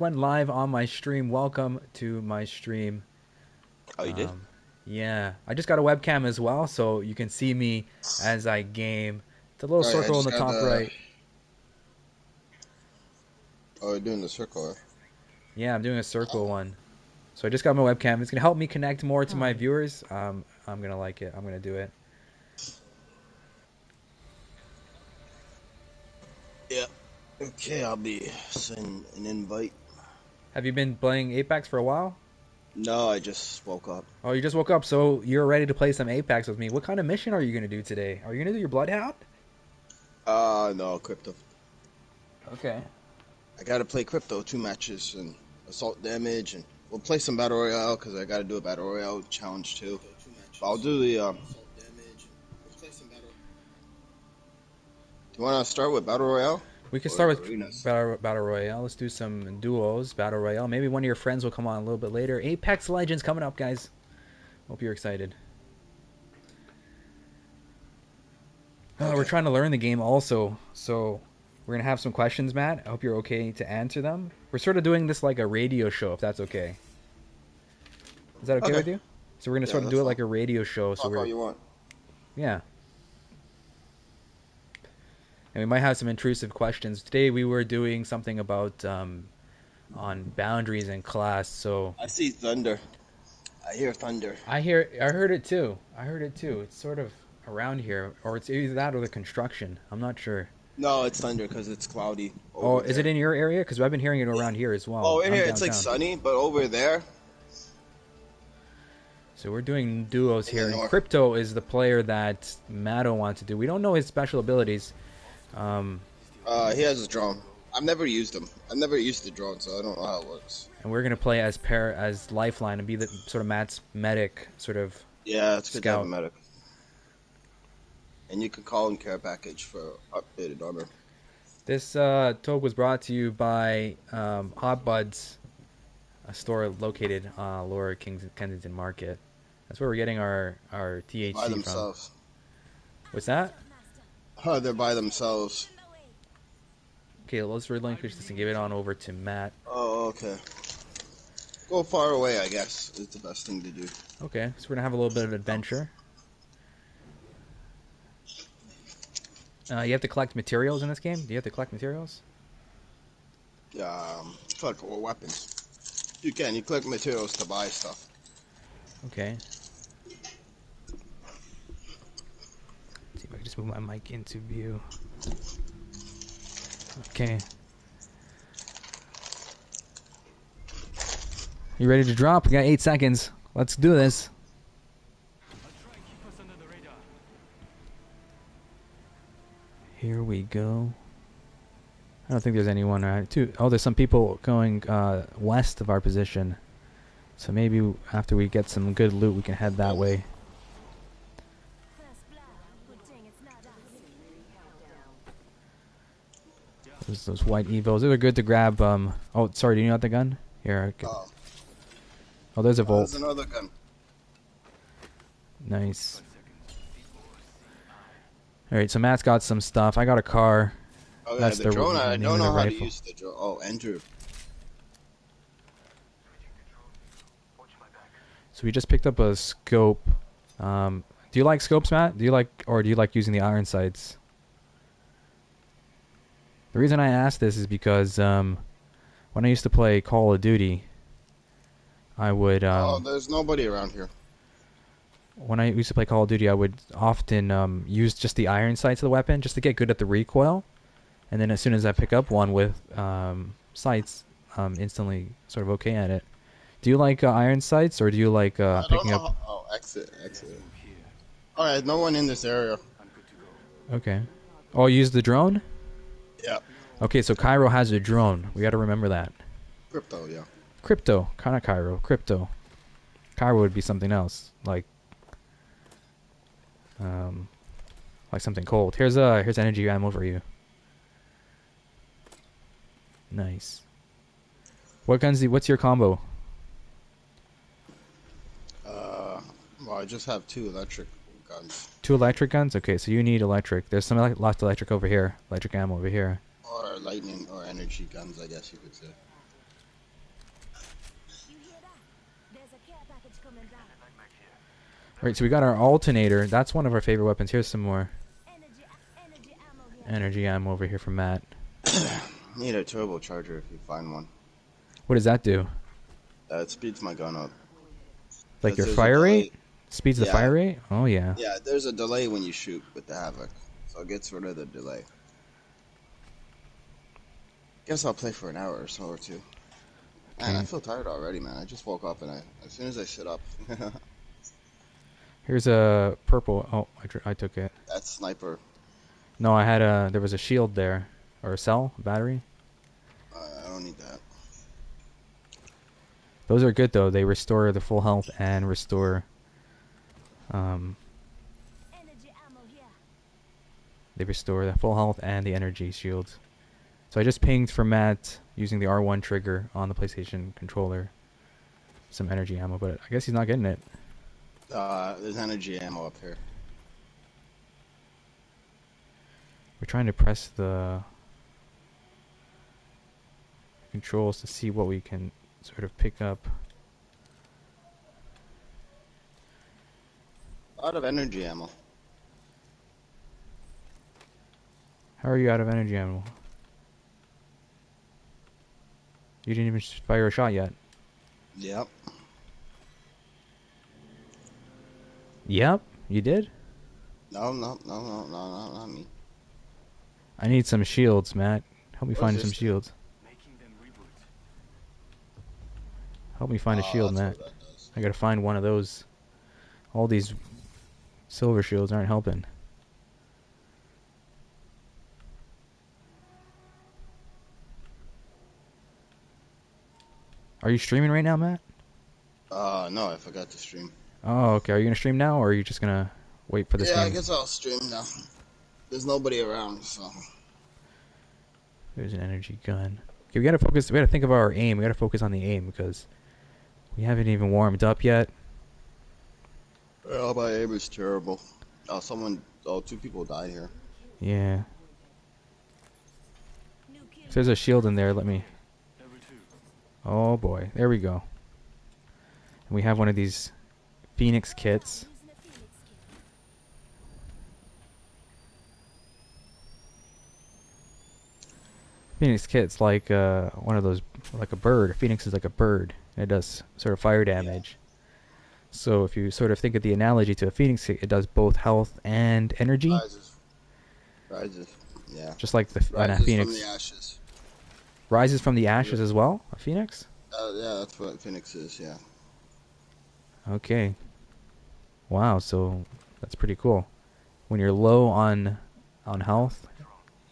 Went live on my stream. Welcome to my stream. Oh, you did? Um, yeah, I just got a webcam as well, so you can see me as I game. It's a little Alright, I circle in just the got top the. right. Oh, we're doing the circle. Yeah, I'm doing a circle one. So I just got my webcam. It's gonna help me connect more to my viewers. I'm gonna like it. I'm gonna do it. Yeah. Okay, I'll be sending an invite. Have you been playing Apex for a while? No, I just woke up. Oh, you just woke up, so you're ready to play some Apex with me. What kind of mission are you gonna do today? Are you gonna do your Bloodhound? No, crypto. Okay. I gotta play crypto 2 matches and assault damage, and we'll play some battle royale because I gotta do a battle royale challenge too. But I'll do the. Do you want to start with battle royale We can start or with arenas? battle royale. Let's do some duos, battle royale. Maybe one of your friends will come on a little bit later. Apex Legends coming up, guys. Hope you're excited. We're Okay. trying to learn the game also, so we're gonna have some questions, Matt. I hope you're okay to answer them. We're sort of doing this like a radio show, if that's okay. Is that okay Okay. with you? So we're gonna Yeah, sort of do that's it fine. like a radio show. So Talk all we're you want. yeah, and we might have some intrusive questions today. We were doing something about on boundaries in class, so I see thunder. I hear thunder. I heard it too. I heard it too. It's sort of around here, or it's either that or the construction. I'm not sure. No, it's thunder because it's cloudy Oh, over is it there. in your area? Because I've been hearing it around here as Oh, well. in I'm here it's like downtown. sunny, but over there So we're doing duos in the here, and north. Crypto is the player that Matto wants to do. We don't know his special abilities. Um, He has a drone. I've never used them. I've never used the drone, so I don't know how it works. and we're gonna play as Lifeline and be the sort of Matt's medic, sort of Yeah, it's good to have a scout. medic. And you can call in care package for updated armor. This talk was brought to you by Hot Buds, a store located Lower Kensington Market. That's where we're getting our By THC from. themselves. What's that? They're by themselves. Okay, let's relinquish this and give it on over to Matt. Oh, okay. Go far away, I guess, is the best thing to do. Okay, so we're gonna have a little bit of adventure. You have to collect materials in this game. Do you have to collect materials? Collect all weapons. You can. You collect materials to buy stuff. Okay. Let's see if I can just move my mic into view. Okay. You ready to drop? We got 8 seconds. Let's do this. Here we go. I don't think there's anyone Oh, there's some people going west of our position. So maybe after we get some good loot, we can head that way. Those white evos. Those are good to grab. Oh, sorry. Do you want the gun? Here. Oh, there's a Volt. There's another gun. Nice. All right. So Matt's got some stuff. I got a car. Oh, yeah, That's the the drone. I name don't of the know how to rifle. use the drone. Oh, Andrew. So we just picked up a scope. Do you like scopes, Matt? Do you like using the iron sights? The reason I asked this is because when I used to play Call of Duty, I would There's nobody around here. when I used to play Call of Duty, I would often use just the iron sights of the weapon just to get good at the recoil, and then as soon as I pick up one with sights, instantly sort of okay at it. Do you like iron sights, or do you like I don't picking know. up? Oh, exit. All right, no one in this area. Okay. Oh, you use the drone? Yeah. Okay, so Cairo has a drone. We got to remember that. Crypto, yeah. Crypto, kind of Cairo. Crypto. Cairo would be something else, like something cold. Here's energy ammo for you. Nice. What's your combo? Well, I just have 2 electric guns. 2 electric guns? Okay, so you need electric. There's some lots of electric over here. Electric ammo over here. Or lightning or energy guns, I guess you could say. Right, so we got our alternator. That's one of our favorite weapons. Here's some more energy ammo over here from Matt. Need a turbocharger if you find one. What does that do? It speeds my gun up. Like Because your there's a fire rate? delay. Speeds the Yeah, fire rate? Oh, yeah. yeah, there's a delay when you shoot with the Havoc. So it gets rid of the delay. Guess I'll play for an hour or so or two. Man, I Okay. feel tired already, man. I just woke up and as soon as I sit up, Here's a purple. Oh, I took it. that sniper, No, there was a shield there. Or a cell, a battery. I don't need that. Those are good, though. They restore the full health and restore, um, they restore the full health and the energy shields. So I just pinged for Matt using the R1 trigger on the PlayStation controller. Some energy ammo, but I guess he's not getting it. There's energy ammo up here. We're trying to press the controls to see what we can sort of pick up. A lot of energy ammo. How are you out of energy ammo? You didn't even fire a shot yet. Yep. Yep, you did? No, not me. I need some shields, Matt. Help me What's find some this thing? shields. Help me find a shield, That's Matt. what that does. I gotta find one of those. All these silver shields aren't helping. Are you streaming right now, Matt? No, I forgot to stream. Oh, okay. Are you gonna stream now, or are you just gonna wait for this Yeah, I game? guess I'll stream now. There's nobody around, so. There's an energy gun. Okay, we gotta focus. We gotta think of our aim. We gotta focus on the aim because we haven't even warmed up yet. Oh, my aim is terrible. Two people died here. Yeah. If there's a shield in there, let me. Oh boy, there we go. And we have one of these Phoenix kits. Phoenix kit's like one of those, like a bird. Phoenix is like a bird. It does sort of fire Yeah. damage. So if you sort of think of the analogy to a Phoenix kit, it does both health and energy, Rises. Rises. Yeah. just like a Rises from the Phoenix ashes. rises from the ashes as well. A Phoenix. Yeah, that's what Phoenix is, yeah. Okay. Wow. So that's pretty cool. When you're low on health,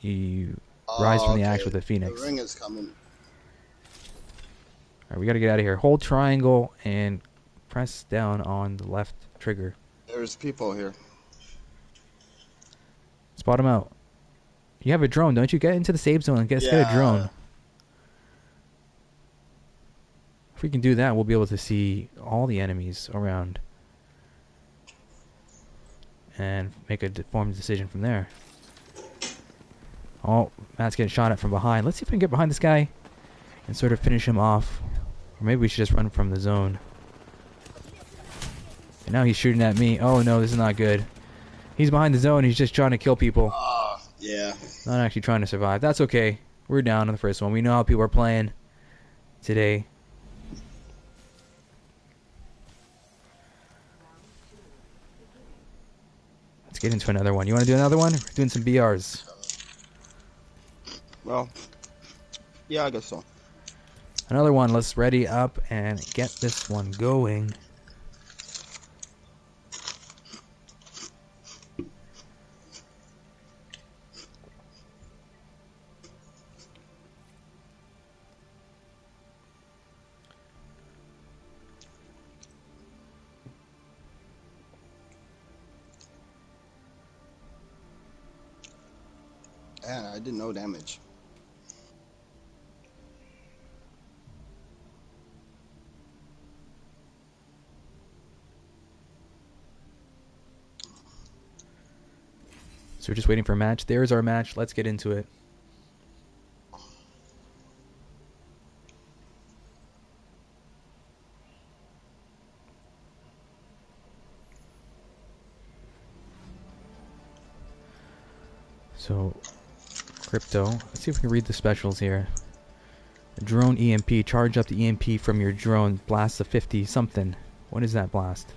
you rise Oh, from the ash okay. with a The Phoenix. ring is coming. Alright, we gotta get out of here. Hold triangle and press down on the left trigger. There's people here. Spot him out. You have a drone, don't you? Get into the safe zone and get a Yeah. drone. If we can do that, we'll be able to see all the enemies around and make a informed decision from there. Oh, Matt's getting shot at from behind. Let's see if we can get behind this guy and sort of finish him off. Or maybe we should just run from the zone. And now he's shooting at me. Oh no, this is not good. He's behind the zone. He's just trying to kill people. Yeah. Not actually trying to survive. That's okay. We're down on the first one. We know how people are playing today. Let's get into another one. You want to do another one? We're doing some BRs. Well, yeah, I guess so. Another one. Let's ready up and get this one going. Man, I did no damage. So we're just waiting for a match. There's our match. Let's get into it. So, crypto. Let's see if we can read the specials here. Drone EMP. Charge up the EMP from your drone. Blast a 50 something. What is that blast?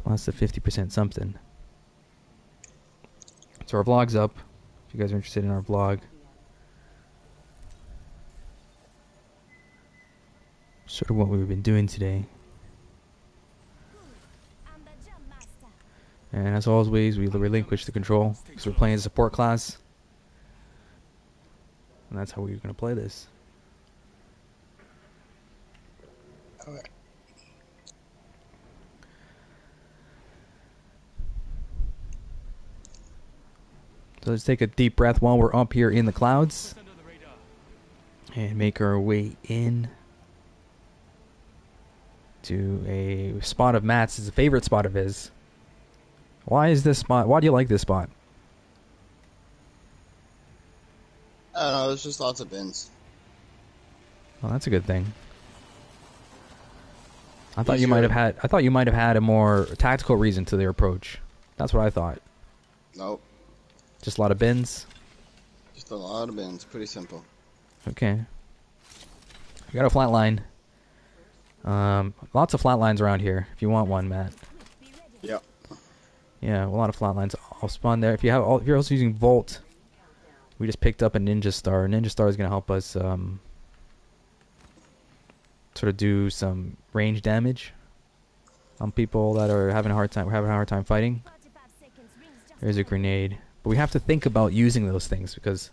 Blast a 50% something. So our vlog's up. If you guys are interested in our vlog. Sort of what we've been doing today. And as always, we relinquish the control because we're playing a support class. And that's how we're going to play this. Alright. So let's take a deep breath while we're up here in the clouds. And make our way in to a spot of Matt's. It's a favorite spot of his. Why is this spot? Why do you like this spot? I don't know, there's just lots of bins. Well, that's a good thing. I thought you might have had a more tactical reason to their approach. That's what I thought. Nope. Just a lot of bins. Just a lot of bins. Pretty simple. Okay. We got a flat line. Lots of flat lines around here. If you want one, Matt. Yep. Yeah, a lot of flat lines. I'll spawn there. If you're also using Volt, we just picked up a Ninja Star. Ninja Star is gonna help us sort of do some range damage on people that are having a hard time fighting. There's a grenade, but we have to think about using those things because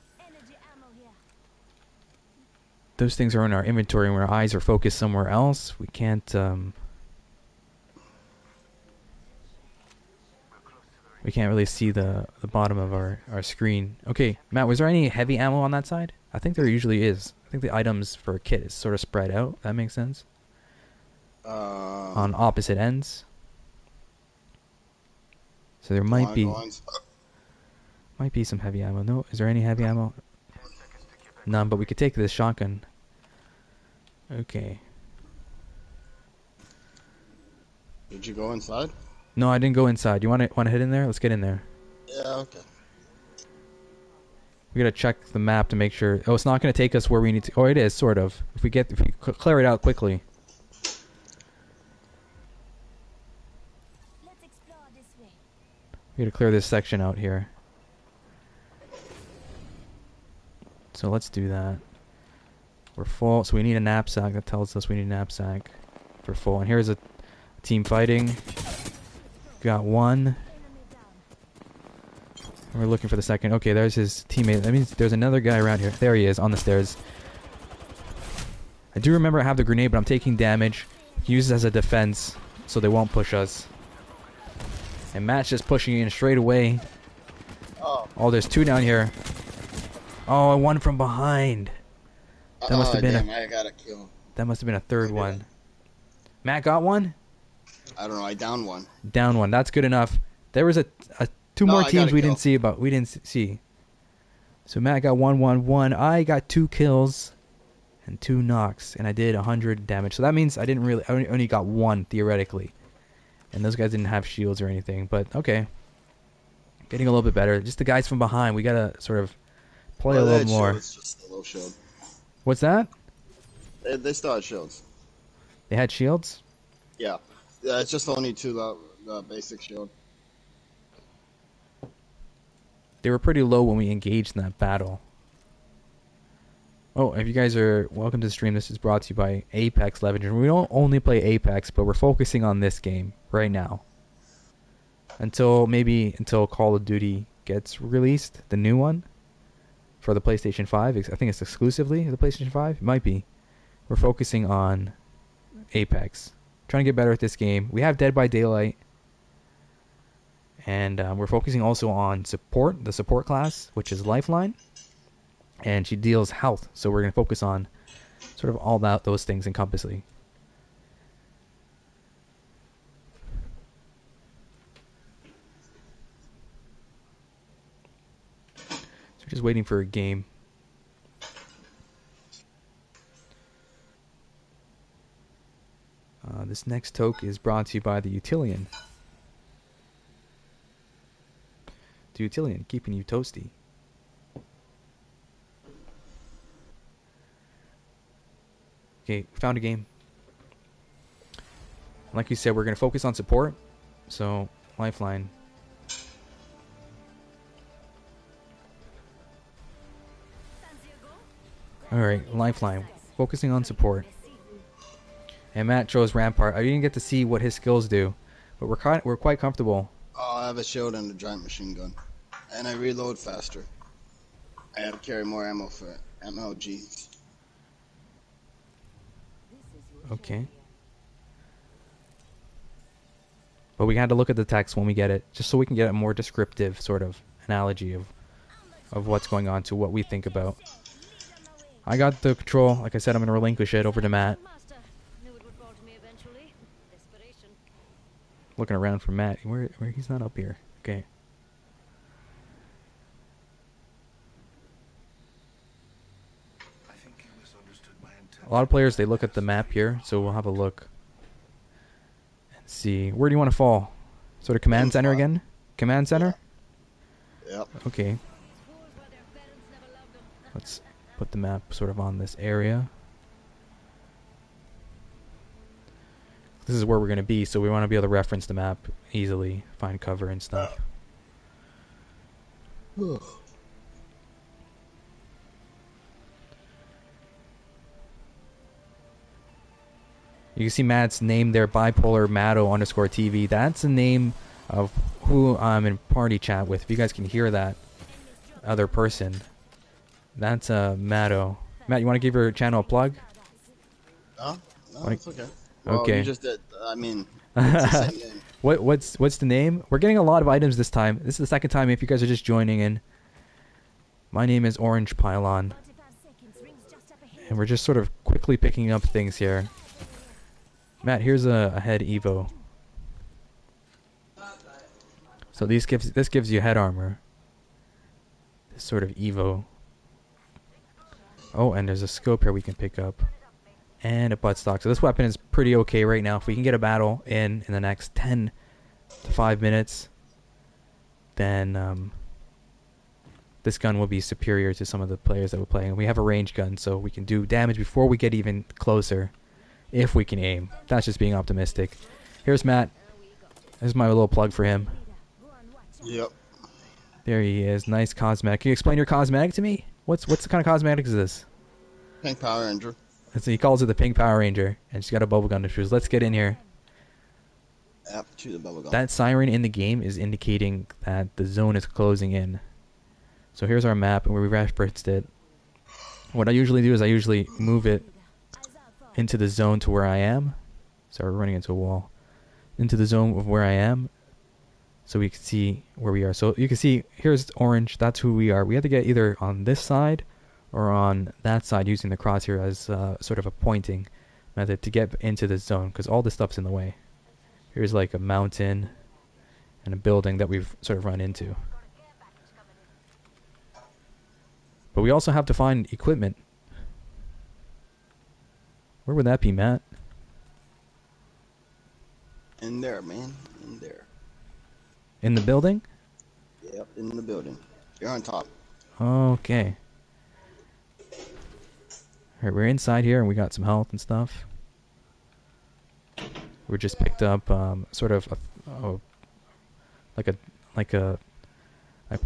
those things are in our inventory and our eyes are focused somewhere else. We can't really see the bottom of our screen. Okay, Matt, was there any heavy ammo on that side? I think there usually is. I think the items for a kit is sort of spread out. That makes sense. On opposite ends. So there might be some heavy ammo. No, is there any heavy ammo? None, but we could take this shotgun. Okay. Did you go inside? No, I didn't go inside. You want to head in there? Let's get in there. Yeah, okay. We gotta check the map to make sure. Oh, it's not gonna take us where we need to. Oh, it is sort of. If we clear it out quickly. We gotta clear this section out here. So let's do that. We're full, so we need a knapsack. That tells us we need a knapsack. We're full. And here's a team fighting. Got one. We're looking for the second. Okay, there's his teammate. That means there's another guy around here. There he is, on the stairs. I do remember I have the grenade, but I'm taking damage. Use it as a defense, so they won't push us. And Matt's just pushing in straight away. Oh, there's two down here. Oh, one from behind. That must have been I got a kill. That must have been a third one. Matt got one? I don't know, I downed one. Down one. That's good enough. There was two more teams we didn't see. So Matt got 1-1-1. I got 2 kills and 2 knocks, and I did 100 damage. So that means I only got 1 theoretically. And those guys didn't have shields or anything, but okay. Getting a little bit better. Just the guys from behind, we gotta sort of play a little more. It's just a low shield. What's that? They still had shields. They had shields? Yeah. Yeah, it's just only 2 the basic shield. They were pretty low when we engaged in that battle. Oh, if you guys are welcome to the stream, this is brought to you by Apex Legends. We don't only play Apex, but we're focusing on this game right now. Until Call of Duty gets released, the new one for the PlayStation 5. I think it's exclusively the PlayStation 5. It might be. We're focusing on Apex. Trying to get better at this game. We have Dead by Daylight. And we're focusing also on support, the support class, which is Lifeline. And she deals health. So we're going to focus on sort of all those things encompassing. So we're just waiting for a game. This next toke is brought to you by the Utilian. The Utilian, keeping you toasty. Okay, found a game. Like you said, we're going to focus on support. So, Lifeline. Alright, Lifeline. Focusing on support. And Matt chose Rampart. I didn't get to see what his skills do, but we're quite comfortable. Oh, I have a shield and a giant machine gun, and I reload faster. I have to carry more ammo for MLGs. Okay. But we had to look at the text when we get it, just so we can get a more descriptive sort of analogy of what's going on to what we think about. I got the control. Like I said, I'm going to relinquish it over to Matt. Looking around for Matt. Where he's not up here. Okay. A lot of players, they look at the map here, so we'll have a look and see. Where do you want to fall? Sort of command center again? Command center? Yep. Okay. Let's put the map sort of on this area. This is where we're going to be, so we want to be able to reference the map easily, find cover and stuff. You can see Matt's name there, bipolar Matto _TV. That's the name of who I'm in party chat with. If you guys can hear that other person, that's Matto. Matt, you want to give your channel a plug? No, it's okay. Well, Okay. you just did. I mean, it's the same name. What's the name? We're getting a lot of items this time. This is the second time if you guys are just joining in. My name is Orange Pylon. And we're just sort of quickly picking up things here. Matt, here's a head Evo. So this gives you head armor. This sort of Evo. Oh, and there's a scope here we can pick up. And a buttstock. So this weapon is pretty okay right now. If we can get a battle in the next 10 to 5 minutes, then this gun will be superior to some of the players that we're playing. We have a range gun, so we can do damage before we get even closer, if we can aim. That's just being optimistic. Here's Matt. There's my little plug for him. Yep. There he is. Nice cosmetic. Can you explain your cosmetic to me? What's the kind of cosmetic is this? Pink Power Ranger. So he calls it the Pink Power Ranger, and she's got a bubble gun to choose. Let's get in here. Yep, to the bubble gun. That siren in the game is indicating that the zone is closing in. So here's our map, and we referenced it. What I usually do is I usually move it into the zone to where I am. Sorry, we're running into a wall. Into the zone of where I am, so we can see where we are. So you can see, here's orange. That's who we are. We have to get either on this side or on that side using the crosshair as sort of a pointing method to get into the zone, because all this stuff's in the way. Here's like a mountain and a building that we've sort of run into. But we also have to find equipment. Where would that be, Matt? In there, man. In there. In the building? Yep, in the building. You're on top. Okay. Alright, we're inside here and we got some health and stuff. We just picked up sort of like a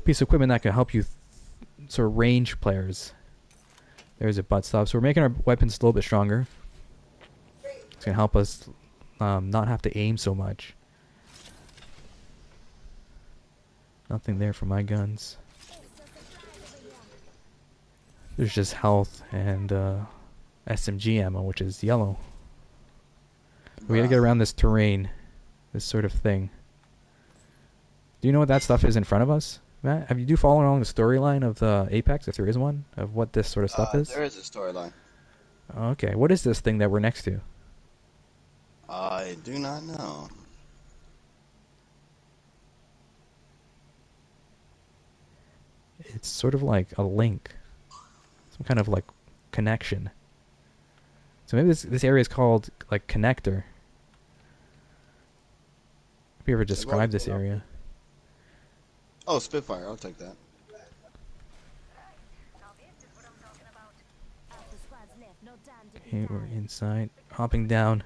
piece of equipment that can help you sort of range players. There's a butt stop. So we're making our weapons a little bit stronger. It's gonna help us not have to aim so much. Nothing there for my guns. There's just health and SMG ammo, which is yellow. We gotta get around this terrain, this sort of thing. Do you know what that stuff is in front of us, Matt? Have you follow along the storyline of the Apex, if there is one, of what this sort of stuff is? There is a storyline. Okay, what is this thing that we're next to? I do not know. It's sort of like a link. Some kind of like connection. So maybe this area is called like connector. we ever They've already describe this been up. area. Oh, Spitfire. I'll take that. Okay, we're inside. Hopping down.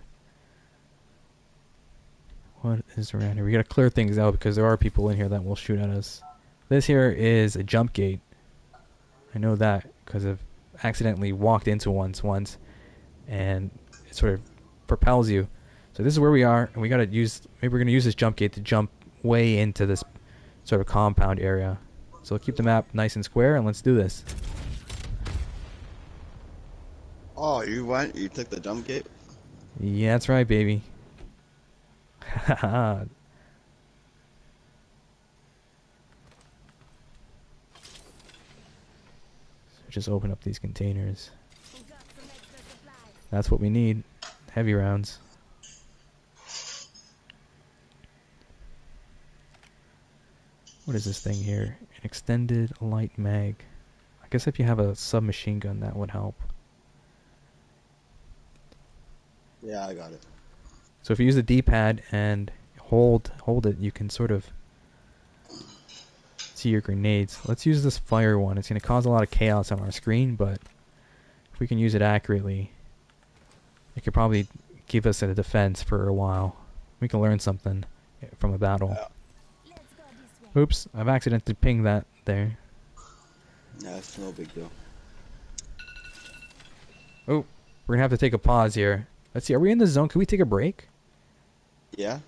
What is around here? We gotta clear things out because there are people in here that will shoot at us. This here is a jump gate. I know that because I've accidentally walked into once, and it sort of propels you. So this is where we are, and we gotta use. Maybe we're gonna use this jump gate to jump way into this sort of compound area. So keep the map nice and square, and let's do this. Oh, you went? You took the jump gate? Yeah, that's right, baby. Haha. Just open up these containers. That's what we need. Heavy rounds. What is this thing here? An extended light mag. I guess if you have a submachine gun, that would help. Yeah, I got it. So if you use the D-pad and hold it, you can sort of see your grenades. Let's use this fire one. It's going to cause a lot of chaos on our screen, but if we can use it accurately, it could probably give us a defense for a while. We can learn something from a battle. Yeah. Oops, I've accidentally pinged that there. Yeah, it's no big deal. Oh, we're going to have to take a pause here. Let's see, are we in the zone? Can we take a break? Yeah?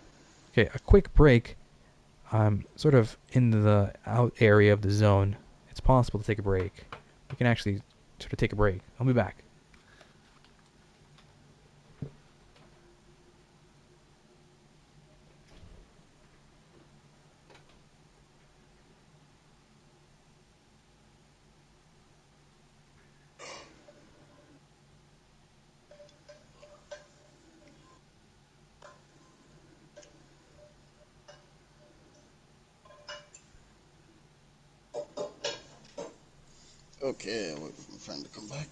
Okay, a quick break. I'm sort of in the out area of the zone. It's possible to take a break. We can actually sort of take a break. I'll be back. Okay, I'll wait for my friend to come back.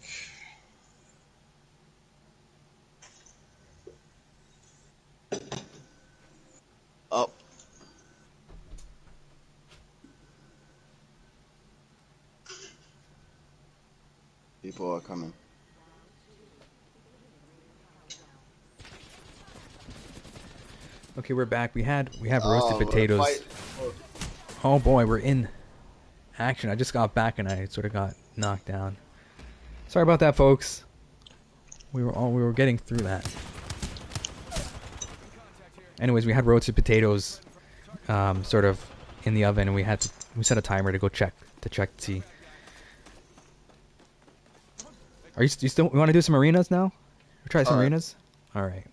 Oh. People are coming. Okay, we're back. We have roasted Oh, the potatoes. fight. Oh boy, we're in action. I just got back and I sort of got knocked down. Sorry about that, folks. We were getting through that. Anyways, we had roasted potatoes, sort of in the oven, and we set a timer to go check to see. Are you still? We want to do some arenas now? Try some arenas. All right.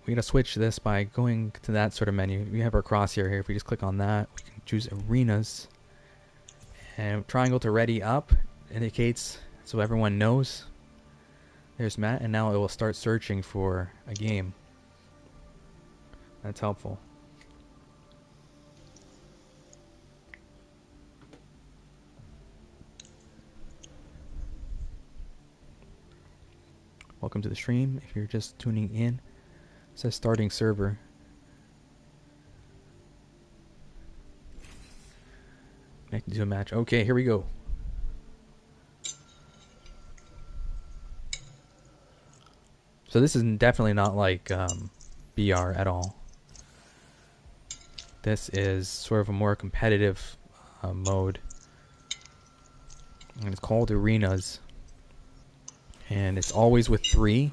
We gotta switch this by going to that sort of menu. We have our crosshair here. If we just click on that, we can choose arenas. And triangle to ready up indicates so everyone knows. There's Matt, and now it will start searching for a game. That's helpful. Welcome to the stream. If you're just tuning in, it says starting server. Connected to a match. Okay, here we go. So this is definitely not like BR at all. This is sort of a more competitive mode. And it's called Arenas. And it's always with 3.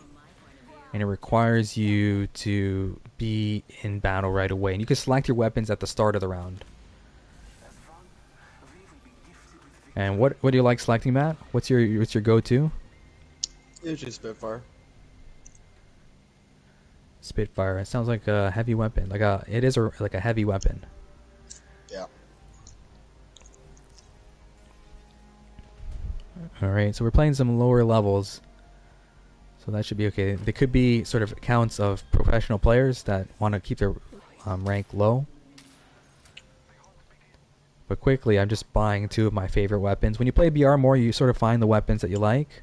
And it requires you to be in battle right away. And you can select your weapons at the start of the round. And what do you like selecting, Matt? What's your go-to? Usually Spitfire. Spitfire. It sounds like a heavy weapon. It is like a heavy weapon. Yeah. All right, so we're playing some lower levels, so that should be okay. There could be sort of accounts of professional players that want to keep their rank low. But quickly, I'm just buying two of my favorite weapons. When you play BR more, you sort of find the weapons that you like.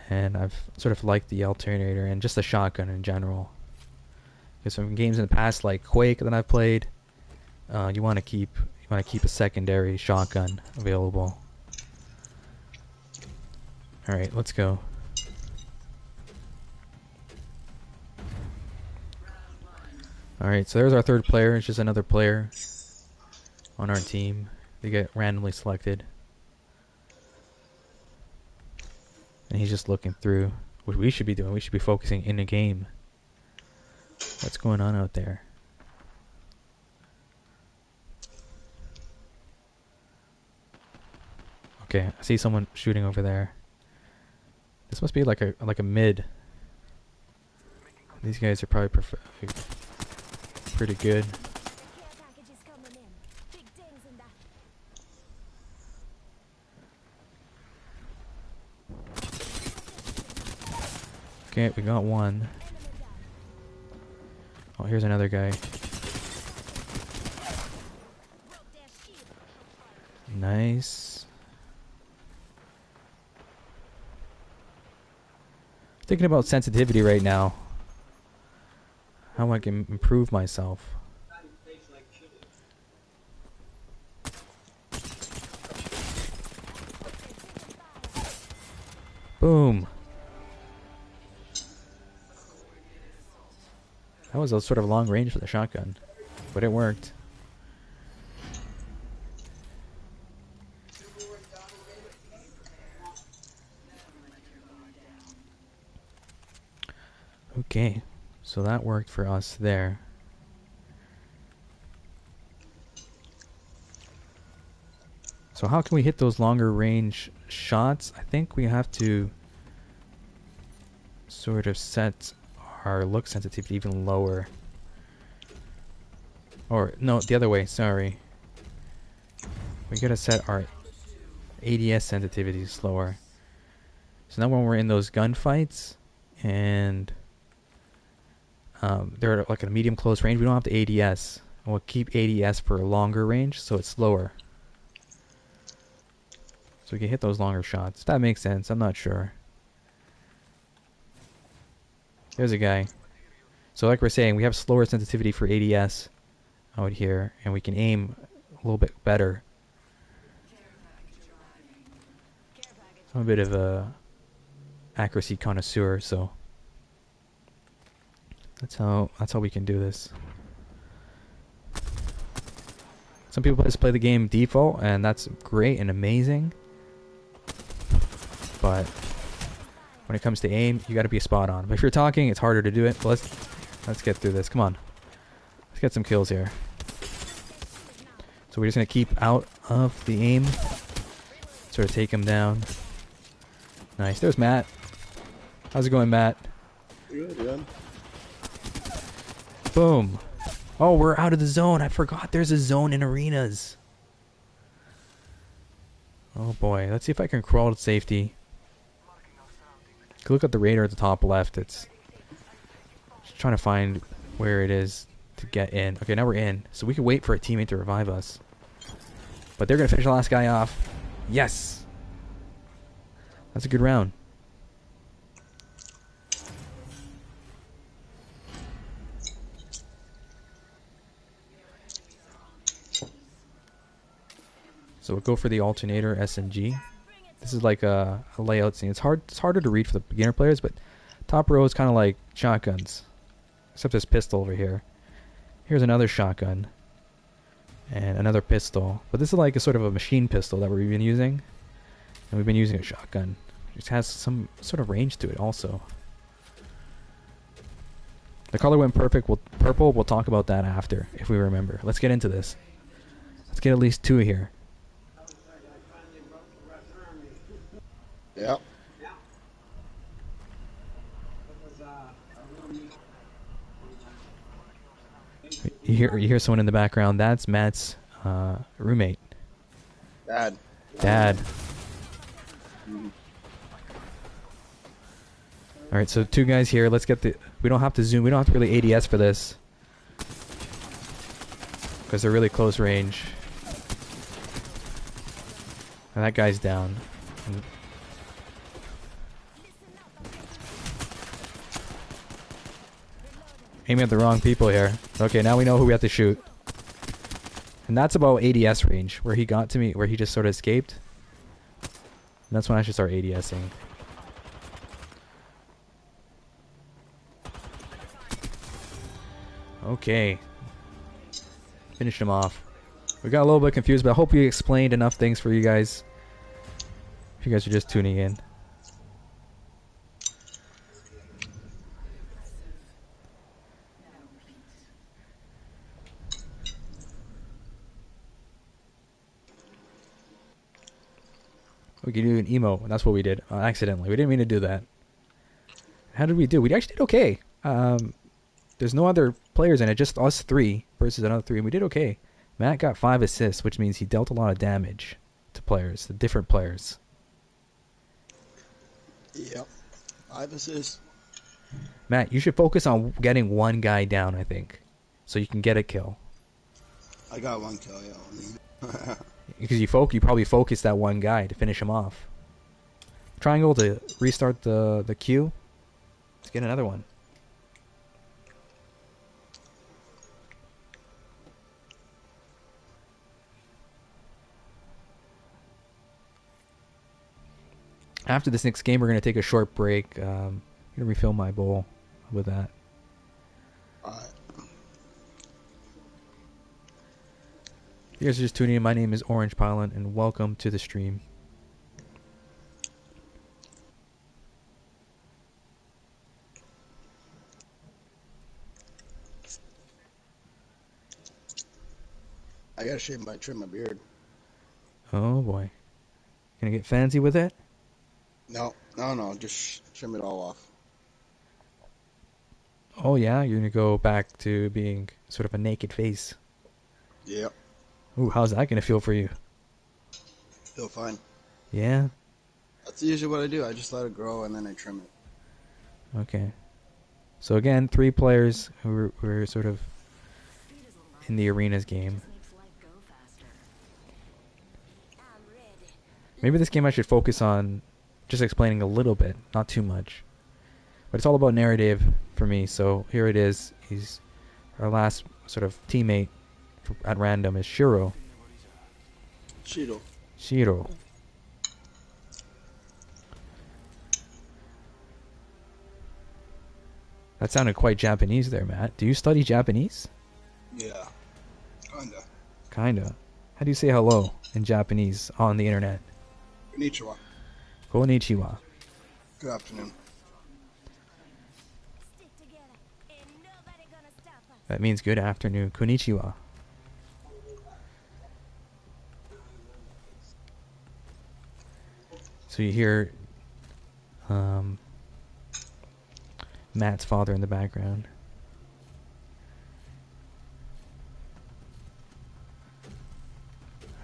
And I've sort of liked the alternator and just the shotgun in general. Because from games in the past like Quake that I've played, you want to keep a secondary shotgun available. All right, let's go. All right, so there's our third player. It's just another player on our team. They get randomly selected. And he's just looking through what we should be doing. We should be focusing in the game. What's going on out there? Okay, I see someone shooting over there. This must be like a mid. These guys are probably pretty good. Okay, we got one. Oh, here's another guy. Nice. Thinking about sensitivity right now. How I can improve myself. Boom. That was a sort of long range for the shotgun, but it worked. Okay, so that worked for us there. So how can we hit those longer range shots? I think we have to sort of set our look sensitivity even lower. Or, no, the other way, sorry. We gotta set our ADS sensitivity slower. So now when we're in those gunfights, and they're like a medium close range, we don't have the ADS. And we'll keep ADS for a longer range, so it's slower. So we can hit those longer shots. That makes sense, I'm not sure. There's a guy. So like we're saying, we have slower sensitivity for ADS out here, and we can aim a little bit better. I'm a bit of a accuracy connoisseur, so that's how we can do this. Some people just play the game default, and that's great and amazing. But when it comes to aim, you got to be spot on. But if you're talking, it's harder to do it. But let's get through this. Come on, let's get some kills here. So we're just gonna keep out of the aim, sort of take him down. Nice. There's Matt. How's it going, Matt? Good, good. Boom. Oh, we're out of the zone. I forgot there's a zone in arenas. Oh boy. Let's see if I can crawl to safety. Look at the radar at the top left. It's just trying to find where it is to get in. Okay, now we're in. So we can wait for a teammate to revive us. But they're going to finish the last guy off. Yes! That's a good round. So we'll go for the alternator SMG. This is like a layout scene. It's harder to read for the beginner players, but top row is kind of like shotguns. Except this pistol over here. Here's another shotgun. And another pistol. But this is like a sort of a machine pistol that we've been using. And we've been using a shotgun. It has some sort of range to it also. The color went perfect. Purple, we'll talk about that after, if we remember. Let's get into this. Let's get at least two here. Yep. You hear someone in the background. That's Matt's roommate. Dad. Dad. All right, so two guys here. Let's get the. We don't have to zoom. We don't have to really ADS for this because they're really close range. And that guy's down. Aiming at the wrong people here. Okay, now we know who we have to shoot. And that's about ADS range, where he got to me, where he just sort of escaped. And that's when I should start ADSing. Okay. Finished him off. We got a little bit confused, but I hope we explained enough things for you guys. If you guys are just tuning in. We can do an emo. That's what we did accidentally. We didn't mean to do that. How did we do? We actually did okay. There's no other players in it, just us three versus another three, and we did okay. Matt got 5 assists, which means he dealt a lot of damage to players, the different players. Yep. 5 assists. Matt, you should focus on getting one guy down, I think, so you can get a kill. I got 1 kill, yeah. Because you probably focused that one guy to finish him off. Triangle to restart the queue. Let's get another one. After this next game, we're going to take a short break. I'm going to refill my bowl with that. Alright. If you guys are just tuning in, my name is Orange Pilot, and welcome to the stream. I gotta trim my beard. Oh boy. Gonna get fancy with it? No, just trim it all off. Oh yeah, you're gonna go back to being sort of a naked face. Yep. Ooh, how's that gonna feel for you? Feel fine. Yeah? That's usually what I do. I just let it grow and then I trim it. Okay. So again, 3 players who were sort of in the arenas game. Maybe this game I should focus on just explaining a little bit, not too much. But it's all about narrative for me, so here it is. He's our last sort of teammate at random is Shiro. Shiro. That sounded quite Japanese there, Matt. Do you study Japanese? Yeah. Kinda. How do you say hello in Japanese on the internet? Konnichiwa. Konnichiwa. Good afternoon. That means good afternoon. Konnichiwa. So you hear Matt's father in the background.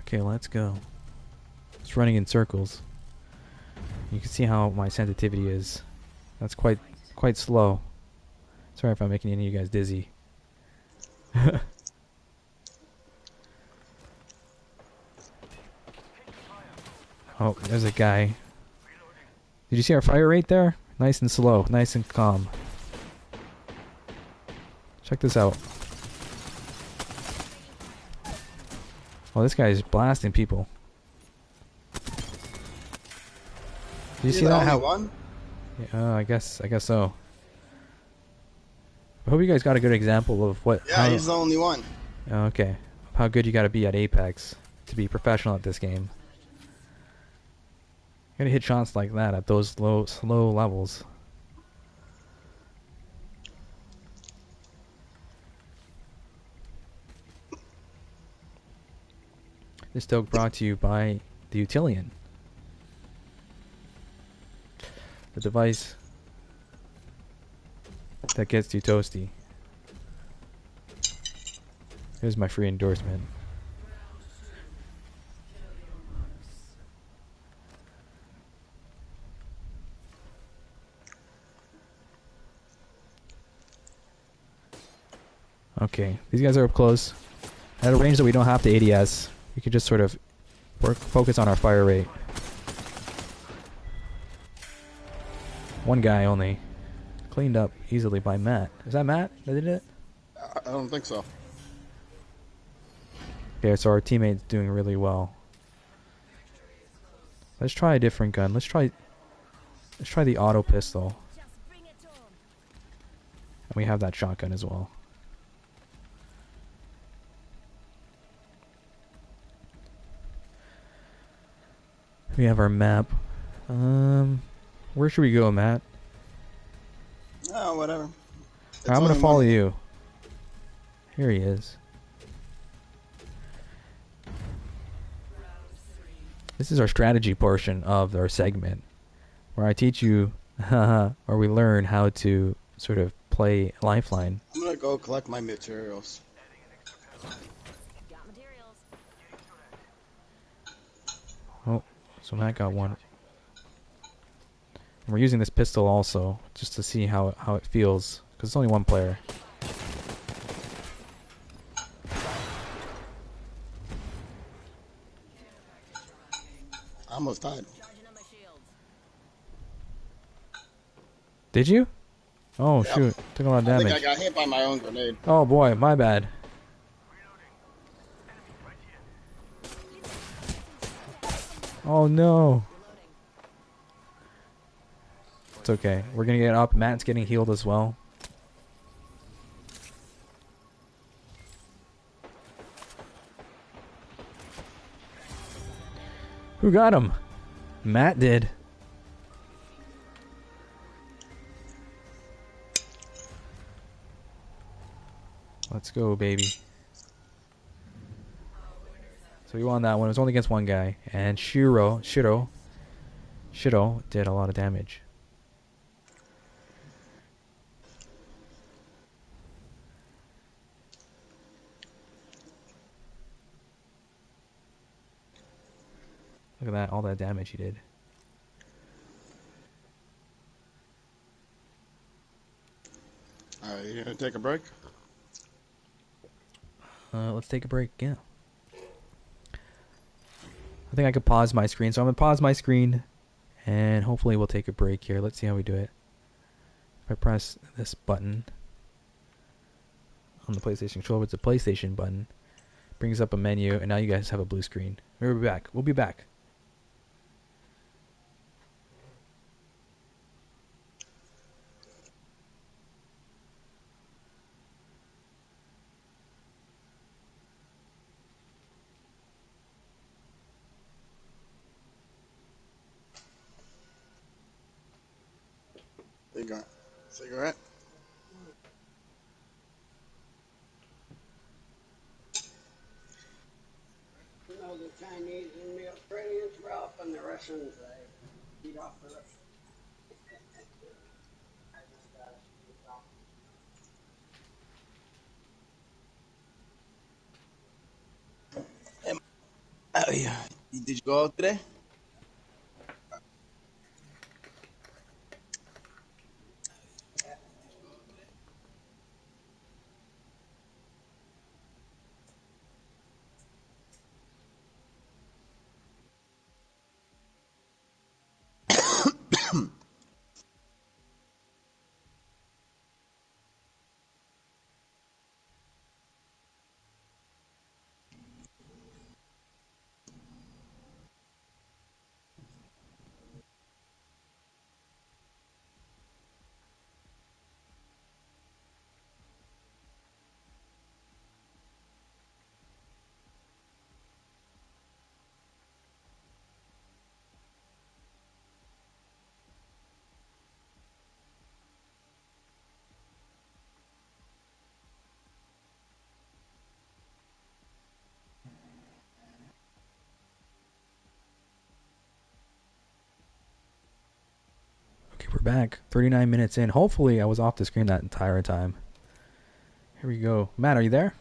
Okay, let's go. It's running in circles. You can see how my sensitivity is. That's quite slow. Sorry if I'm making any of you guys dizzy. Oh, there's a guy. Did you see our fire rate there? Nice and slow, nice and calm. Check this out. Oh, this guy is blasting people. Did you see that? How? One? Yeah, I guess so. I hope you guys got a good example of what. Yeah, he's the only one. Okay, how good you got to be at Apex to be professional at this game. You gotta hit shots like that at those slow levels. This talk brought to you by the Utilian. The device that gets you toasty. Here's my free endorsement. Okay, these guys are up close. At a range that we don't have to ADS, we can just sort of Focus on our fire rate. One guy only. Cleaned up easily by Matt. Is that Matt that did it? I don't think so. Okay, so our teammate's doing really well. Let's try a different gun. Let's try the auto pistol. And we have that shotgun as well. We have our map. Where should we go, Matt? Oh, whatever. I'm gonna follow you. Here he is. This is our strategy portion of our segment, where I teach you, or we learn how to sort of play Lifeline. I'm gonna go collect my materials. Oh, so Matt got one. And we're using this pistol also, just to see how it feels, because it's only one player. I almost died. Did you? Oh, Yep. shoot. Took a lot of damage. I think I got hit by my own grenade. Oh boy, my bad. Oh no. It's okay. We're gonna get up. Matt's getting healed as well. Who got him? Matt did. Let's go, baby. So we won that one. It was only against one guy. And Shiro did a lot of damage. Look at that, all that damage he did. Alright, you gonna take a break? Let's take a break, yeah. I think I could pause my screen, so I'm gonna pause my screen and hopefully we'll take a break here. Let's see how we do it. If I press this button on the PlayStation controller, it's a PlayStation button. Brings up a menu, and now you guys have a blue screen. We'll be back. We'll be back. Cigarette? You know, the Chinese and the Australians rough and the Russians, they eat off the Russians. Oh, yeah. Did you go out today? Okay, we're back. 39 minutes in. Hopefully I was off the screen that entire time. Here we go. Matt, are you there?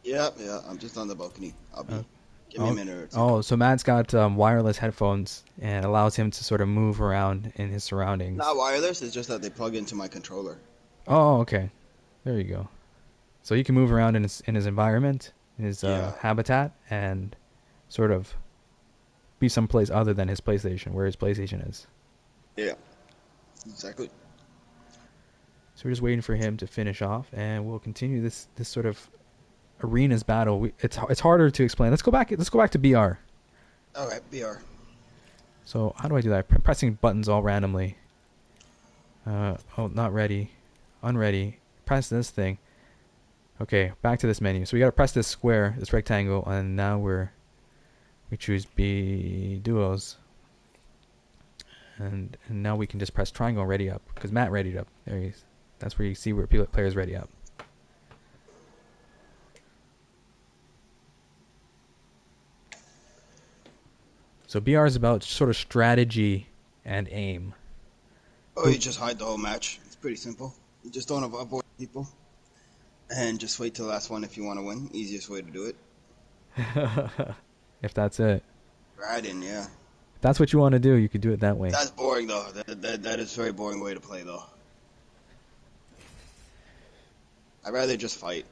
Yeah. I'm just on the balcony. I'll be. Give me a minute or two. Oh, so Matt's got wireless headphones and allows him to sort of move around in his surroundings. Not wireless. It's just that they plug into my controller. Oh, okay. There you go. So he can move around in his environment, in his Yeah. habitat, and sort of be someplace other than his PlayStation, where his PlayStation is. Yeah, exactly. So we're just waiting for him to finish off, and we'll continue this sort of arenas battle. It's harder to explain. Let's go back. Let's go back to BR. All right, BR. So how do I do that? Pressing buttons all randomly. Oh, not ready. Unready. Press this thing. Okay, back to this menu. So we gotta press this square, this rectangle, and now we choose B duos. And now we can just press triangle and ready up, because Matt readied up. There he is. That's where you see where players ready up. So BR is about sort of strategy and aim. Oh, you just hide the whole match. It's pretty simple. You just don't avoid people. And just wait till the last one if you want to win. Easiest way to do it. If that's it. Right in, yeah. If that's what you want to do, you could do it that way. That's boring, though. That is a very boring way to play, though. I'd rather just fight.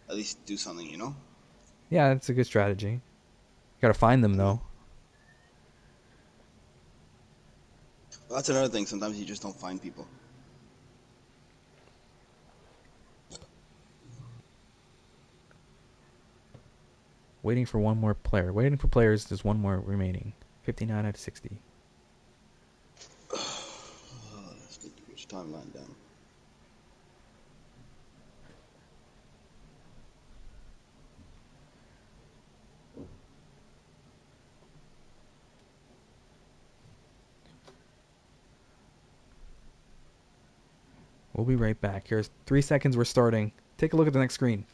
At least do something, you know? Yeah, that's a good strategy. You gotta find them, though. Well, that's another thing. Sometimes you just don't find people. Waiting for one more player. Waiting for players, there's one more remaining. 59 out of 60. Let's get which timeline down. We'll be right back. Here's 3 seconds, we're starting. Take a look at the next screen.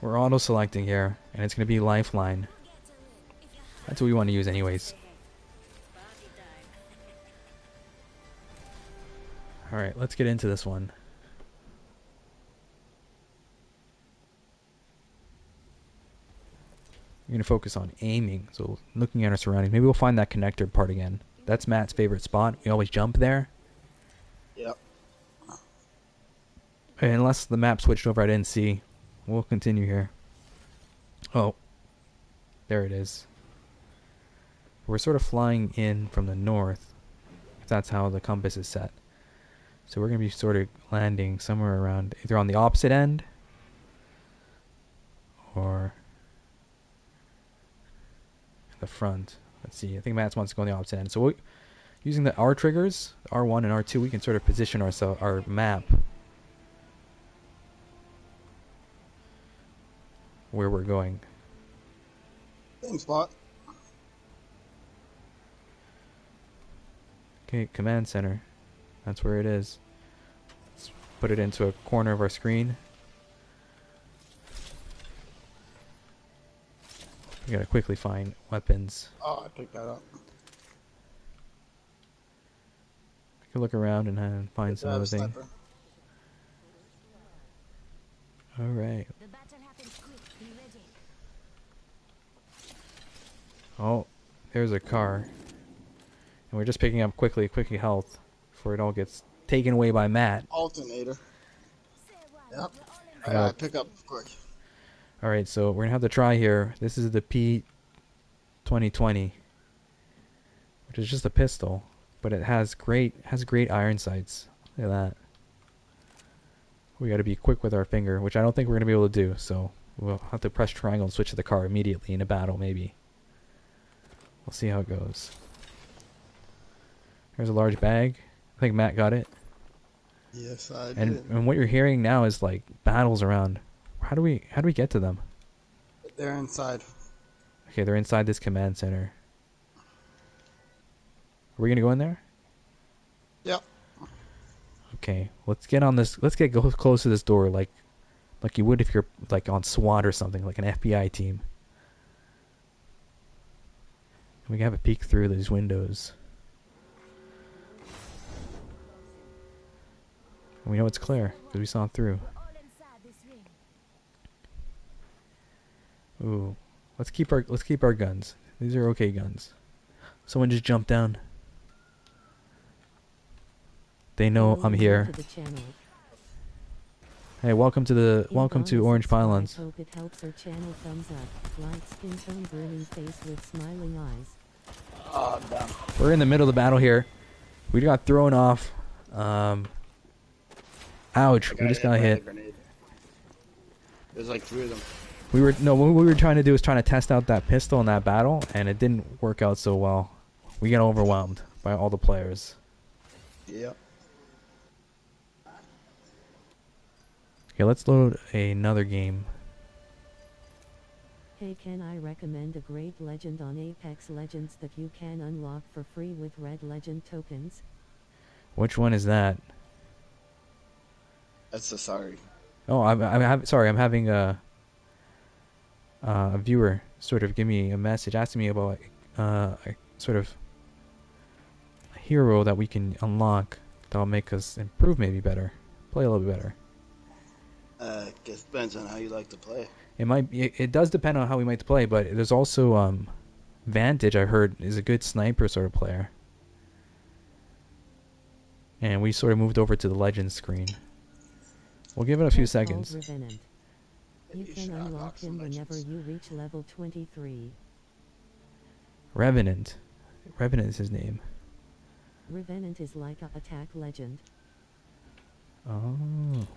We're auto-selecting here, and it's going to be Lifeline. That's what we want to use anyways. Alright, let's get into this one. We're going to focus on aiming, so looking at our surroundings. Maybe we'll find that connector part again. That's Matt's favorite spot. We always jump there. Yep. And unless the map switched over I didn't see, we'll continue here. Oh, there it is. We're sort of flying in from the north. That's how the compass is set. So we're going to be sort of landing somewhere around either on the opposite end or the front. Let's see. I think Matt wants to go on the opposite end. So using the R triggers, R1 and R2, we can sort of position our map where we're going. Same spot. Okay, command center. That's where it is. Let's put it into a corner of our screen. We gotta quickly find weapons. Oh, I picked that up. We can look around and find some other thing. Alright. Oh, there's a car. And we're just picking up quickly health before it all gets taken away by Matt. Alternator. Yep. I gotta pick up quick. Alright, so we're gonna have to try here. This is the P2020, which is just a pistol, but it has great iron sights. Look at that. We gotta be quick with our finger, which I don't think we're gonna be able to do, so we'll have to press triangle and switch to the car immediately in a battle, maybe. We'll see how it goes. There's a large bag. I think Matt got it. Yes, I did. And what you're hearing now is like battles around. How do we get to them? They're inside. Okay, they're inside this command center. Are we gonna go in there? Yep. Okay, let's get on this. Let's get close to this door, like you would if you're like on SWAT or something, like an FBI team. We can have a peek through these windows. And we know it's clear because we saw it through. Ooh, let's keep our guns. These are okay guns. Someone just jumped down. They know I'm here. Hey, welcome to Orange Pylons. Hope it helps our channel. Thumbs up. Light skin tone, burning face with smiling eyes. Oh, damn. We're in the middle of the battle here. We got thrown off. Ouch! We just got hit. There's like 3 of them. What we were trying to do was trying to test out that pistol in that battle, and it didn't work out so well. We got overwhelmed by all the players. Yep. Okay, let's load another game. Hey, can I recommend a great legend on Apex Legends that you can unlock for free with red legend tokens? Which one is that? That's the sorry. Oh, I'm having a viewer sort of give me a message asking me about a sort of a hero that we can unlock that'll make us improve maybe better, play a little bit better. Guess depends on how you like to play. It does depend on how we might play, but there's also Vantage, I heard, is a good sniper sort of player. And we sort of moved over to the Legends screen. We'll give it a few seconds. You can unlock him whenever you reach level 23. Revenant. Revenant is his name. Revenant is like a attack legend. Oh,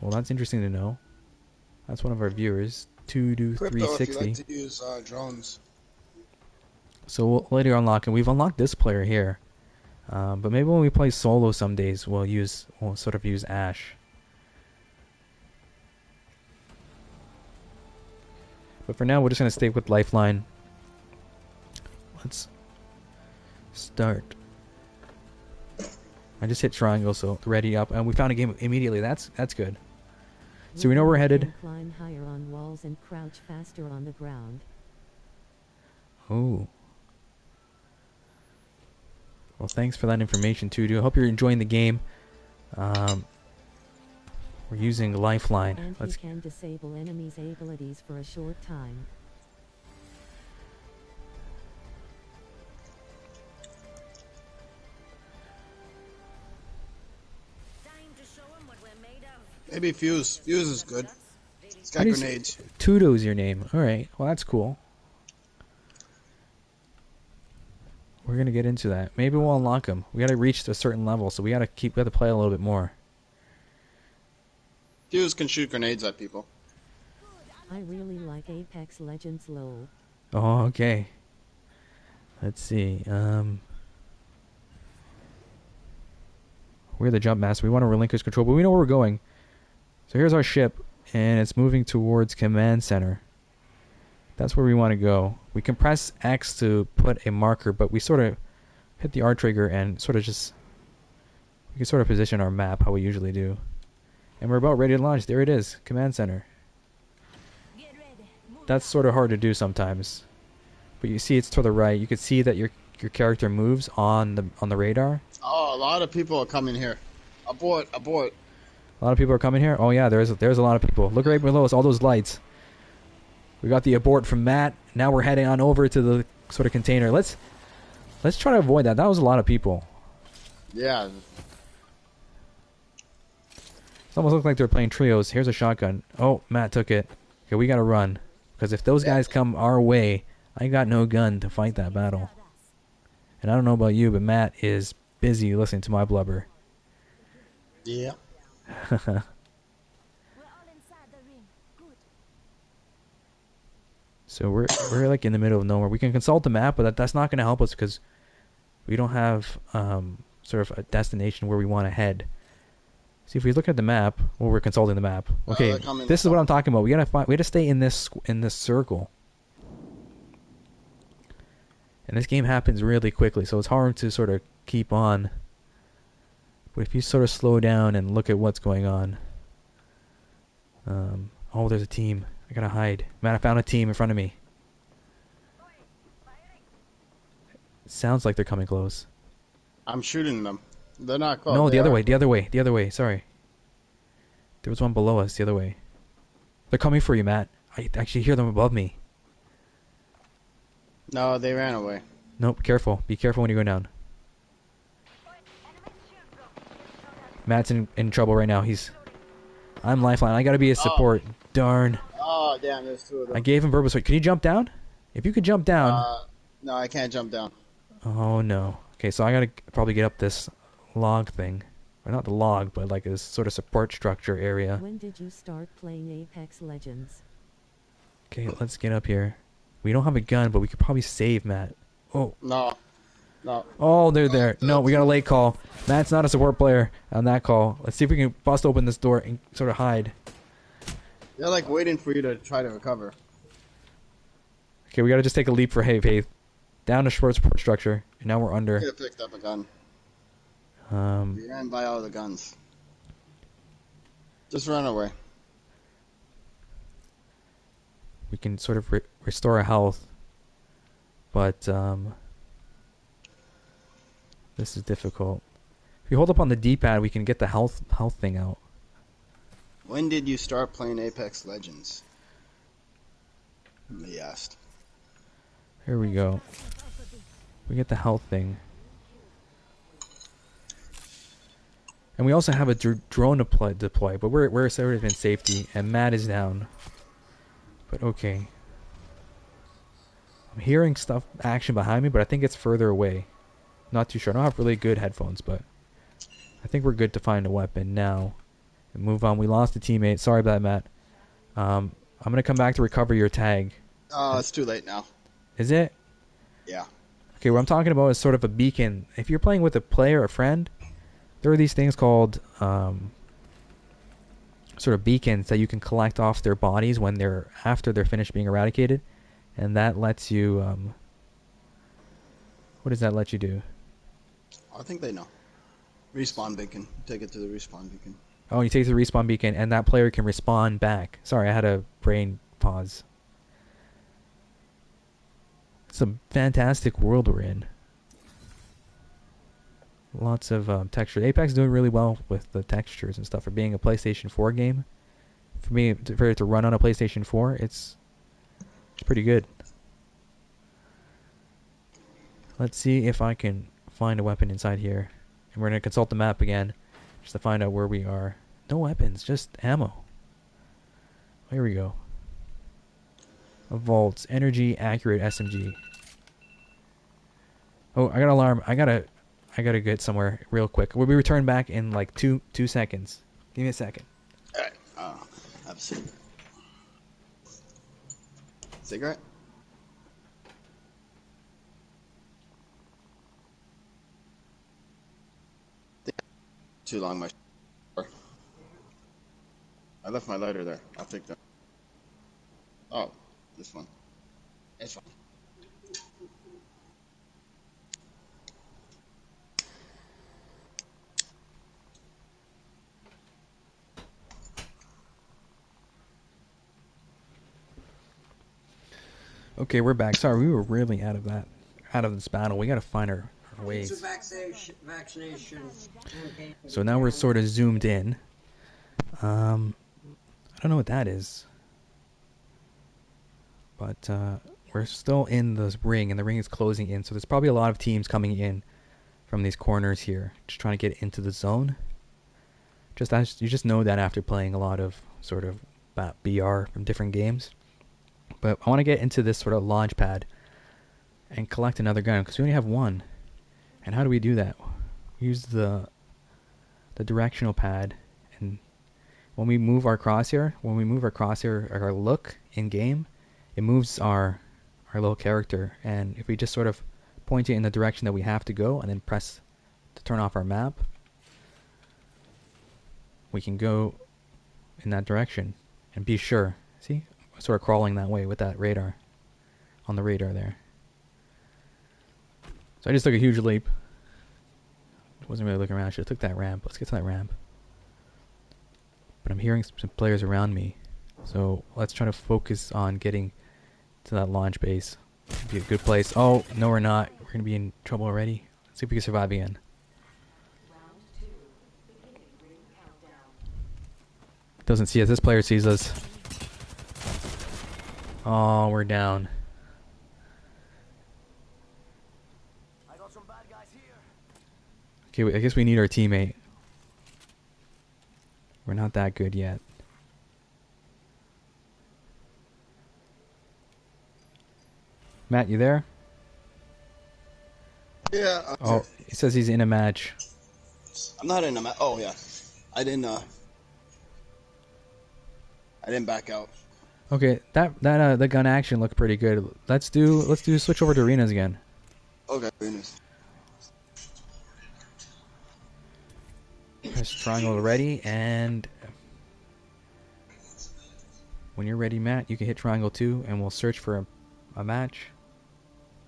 well that's interesting to know. That's one of our viewers. 2do360. If you like to use drones. So we'll later unlock, and we've unlocked this player here. But maybe when we play solo some days, we'll sort of use Ash. But for now, we're just going to stay with Lifeline. Let's start. I just hit triangle, so ready up. And we found a game immediately. That's good. So we know we're headed. Climb higher on walls and crouch faster on the ground. Oh. Well, thanks for that information, too, dude. I hope you're enjoying the game. We're using Lifeline. And you can disable enemies' abilities for a short time. Maybe Fuse. Fuse is good. It's got grenades. Tudo's your name. Alright, well that's cool. We're gonna get into that. Maybe we'll unlock him. We gotta reach a certain level, so we gotta play a little bit more. Fuse can shoot grenades at people. I really like Apex Legends LOL. Oh, okay. Let's see. We're the jump master. We want to relinquish control, but we know where we're going. So here's our ship, and it's moving towards command center. That's where we want to go. We can press X to put a marker, but we sort of hit the R trigger and sort of we can sort of position our map how we usually do. And we're about ready to launch. There it is, command center. That's sort of hard to do sometimes. But you see it's to the right. You can see that your character moves on the radar. Oh, a lot of people are coming here. Abort, abort. A lot of people are coming here? Oh yeah, there's a lot of people. Look right below us, all those lights. We got the abort from Matt. Now we're heading on over to the sort of container. Let's try to avoid that. That was a lot of people. Yeah. It almost looked like they were playing trios. Here's a shotgun. Oh, Matt took it. Okay, we gotta run. Because if those guys come our way, I got no gun to fight that battle. And I don't know about you, but Matt is busy listening to my blubber. Yeah. So we're like in the middle of nowhere. We can consult the map, but that's not going to help us because we don't have sort of a destination where we want to head. See, if we look at the map, well, we're consulting the map. Okay, this is what I'm talking about. We gotta stay in this circle. And this game happens really quickly, so it's hard to sort of keep on. But if you sort of slow down and look at what's going on. Oh, there's a team. I gotta hide. Man, I found a team in front of me. It sounds like they're coming close. I'm shooting them. They're not close. No, the other way. Sorry. There was one below us, the other way. They're coming for you, Matt. I actually hear them above me. No, they ran away. Nope, careful. Be careful when you go down. Matt's in trouble right now. I'm lifeline. I gotta be a Oh, support. Darn. oh, damn, there's two of I them. gave him purpose. Can you jump down? If you could jump down. No, I can't jump down. Oh no. Okay, so I gotta probably get up this log thing. Or not the log, but like this sort of support structure area. When did you start playing Apex Legends? Okay, let's get up here. We don't have a gun, but we could probably save Matt. Oh. No, no. Oh, they're there. No, we got a late call. Matt's not a support player on that call. Let's see if we can bust open this door and sort of hide. They're like waiting for you to try to recover. Okay, we gotta just take a leap for faith. Down to short support structure, and now we're under. Could have picked up a gun. You ran by all the guns. Just run away. We can sort of restore our health, but this is difficult. If you hold up on the D-pad, we can get the health thing out. When did you start playing Apex Legends? He asked. Here we go. We get the health thing. And we also have a drone deploy, but we're sort of in safety, and Matt is down. But okay. I'm hearing action behind me, but I think it's further away. Not too sure. I don't have really good headphones, but I think we're good to find a weapon now. And move on. We lost a teammate. Sorry about that, Matt. I'm going to come back to recover your tag. Oh, it's too late now. Is it? Yeah. Okay, what I'm talking about is sort of a beacon. If you're playing with a player or a friend, there are these things called sort of beacons that you can collect off their bodies when after they're finished being eradicated, and that lets you. What does that let you do? I think they know. Respawn beacon. Take it to the respawn beacon. Oh, you take the respawn beacon, and that player can respawn back. Sorry, I had a brain pause. It's a fantastic world we're in. Lots of texture. Apex is doing really well with the textures and stuff for being a PlayStation 4 game. For it to run on a PlayStation 4, it's pretty good. Let's see if I can find a weapon inside here. And we're going to consult the map again just to find out where we are. No weapons, just ammo. Here we go. A vault. Energy accurate SMG. Oh, I got an alarm. I gotta get somewhere real quick. We'll be returned back in like two seconds. Give me a second. Alright. Have a cigarette. Cigarette? Too long, my. I left my lighter there. I'll take that. Oh, this one. It's fine. Okay, we're back. Sorry, we were really out of this battle. We gotta find our ways. It's a vaccination campaign. So now we're sort of zoomed in. I don't know what that is. But we're still in the ring, and the ring is closing in. So there's probably a lot of teams coming in from these corners here, just trying to get into the zone. You just know that after playing a lot of sort of BR from different games. But I want to get into this sort of launch pad and collect another gun, because we only have one. And how do we do that? We use the directional pad, and when we move our crosshair, our look in game, it moves our little character. And if we just sort of point it in the direction that we have to go, and then press to turn off our map, we can go in that direction and be sure. See? Sort of crawling that way with that radar. On the radar there. So I just took a huge leap. Wasn't really looking around. I should have took that ramp. Let's get to that ramp. But I'm hearing some players around me. So let's try to focus on getting to that launch base. It'd be a good place. Oh, no we're not. We're going to be in trouble already. Let's see if we can survive again. Doesn't see us. This player sees us. Oh, we're down. I got some bad guys here. Okay, I guess we need our teammate. We're not that good yet. Matt, you there? Yeah. Okay. Oh, he says he's in a match. I'm not in a match. Oh yeah. I didn't. I didn't back out. Okay, the gun action looked pretty good. Let's do switch over to arenas again. Okay. Goodness. Press triangle ready, and when you're ready, Matt, you can hit triangle 2, and we'll search for a match.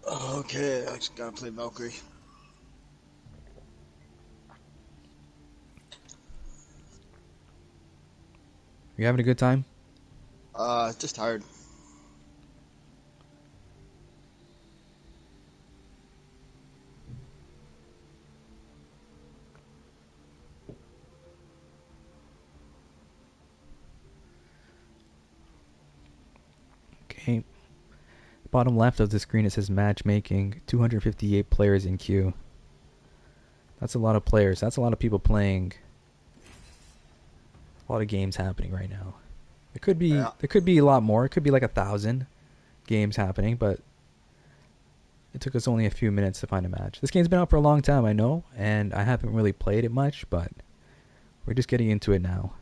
Okay, I just gotta play Valkyrie. You having a good time? Just tired. Okay. Bottom left of the screen it says matchmaking, 258 players in queue. That's a lot of players. That's a lot of people playing. A lot of games happening right now. It could be there could be a lot more. It could be like 1,000 games happening, but it took us only a few minutes to find a match. This game's been out for a long time, I know, and I haven't really played it much, but we're just getting into it now.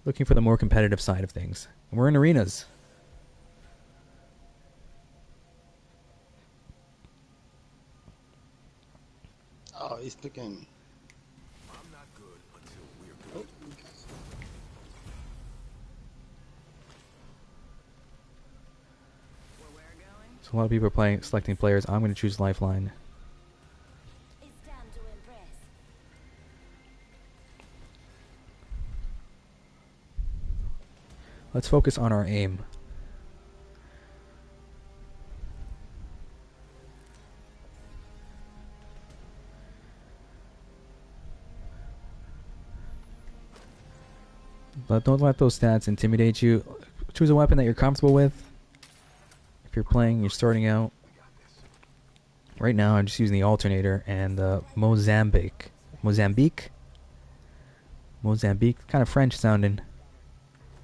Looking for the more competitive side of things. And we're in arenas. Oh, he's picking. I'm not good until we're good. So a lot of people are selecting players. I'm going to choose Lifeline. It's time to impress. Let's focus on our aim. But don't let those stats intimidate you. Choose a weapon that you're comfortable with. If you're playing, you're starting out. Right now, I'm just using the alternator and the Mozambique. Mozambique, kind of French sounding.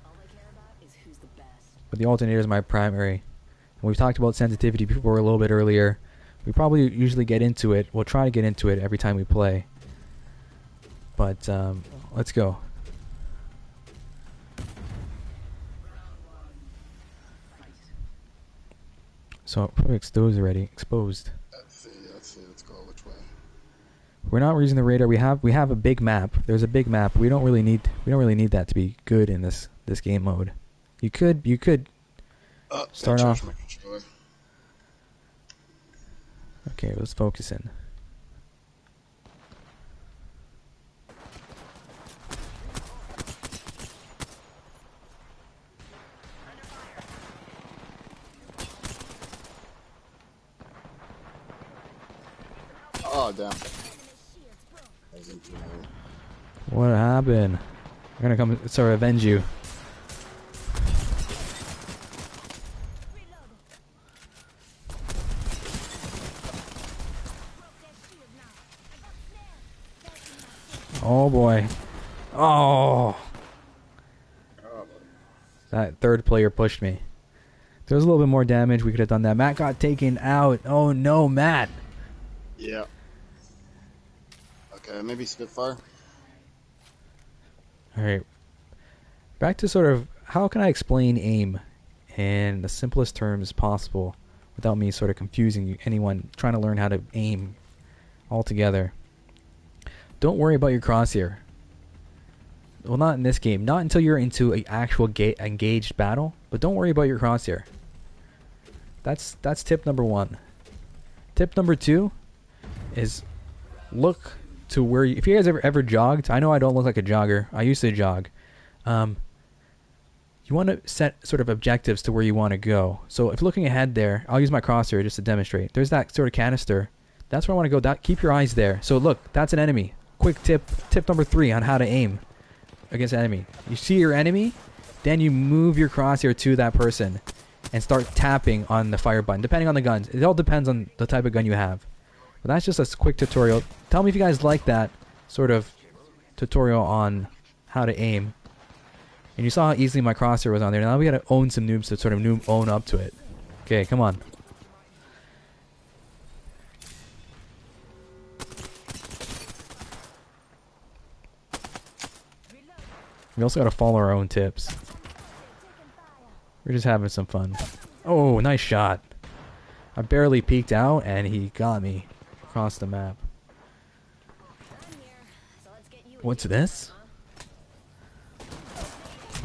All I care about is who's the best. But the alternator is my primary. And we've talked about sensitivity before a little bit earlier. We probably usually get into it. We'll try to get into it every time we play. But let's go. So probably exposed already. Exposed. Let's see. Let's go. Which way? We're not using the radar. We have a big map. There's a big map. We don't really need that to be good in this game mode. You could start off. Okay, let's focus in. Oh damn. What happened? We're gonna come sort of avenge you. Oh boy. Oh. That third player pushed me. If there was a little bit more damage, we could have done that. Matt got taken out. Oh no, Matt. Yeah. Okay, maybe Spitfire. Alright. Back to sort of, how can I explain aim in the simplest terms possible without me sort of confusing anyone trying to learn how to aim altogether. Don't worry about your crosshair. Well, not in this game. Not until you're into an actual engaged battle. But don't worry about your crosshair. That's tip number 1. Tip number 2 is look to where if you guys ever jogged. I know I don't look like a jogger. I used to jog. You want to set sort of objectives to where you want to go. So if looking ahead there, I'll use my crosshair just to demonstrate. There's that sort of canister. That's where I want to go. Keep your eyes there. So look, that's an enemy. Quick tip number 3 on how to aim against an enemy. You see your enemy, then you move your crosshair to that person and start tapping on the fire button, depending on the guns. It all depends on the type of gun you have. But that's just a quick tutorial. Tell me if you guys like that sort of tutorial on how to aim. And you saw how easily my crosshair was on there. Now we gotta own some noobs to sort of own up to it. Okay, come on. We also gotta follow our own tips. We're just having some fun. Oh, nice shot. I barely peeked out and he got me across the map. What's this?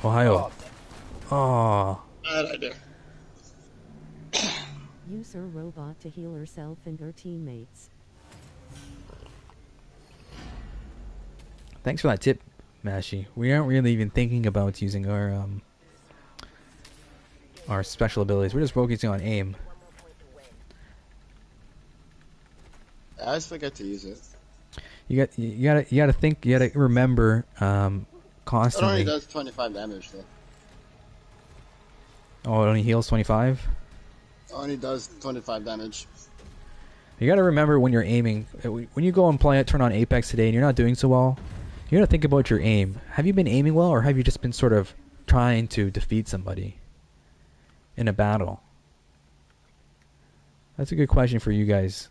Ohio. Oh. Bad idea. Use her robot to heal herself and her teammates. Thanks for that tip, Mashi. We aren't really even thinking about using our special abilities. We're just focusing on aim. I always forget to use it. You gotta think. You gotta remember It only constantly. does 25 damage though. Oh, it only heals 25. It only does 25 damage. You gotta remember when you're aiming. When you go and play it, turn on Apex today, and you're not doing so well. You gotta think about your aim. Have you been aiming well, or have you just been sort of trying to defeat somebody in a battle? That's a good question for you guys.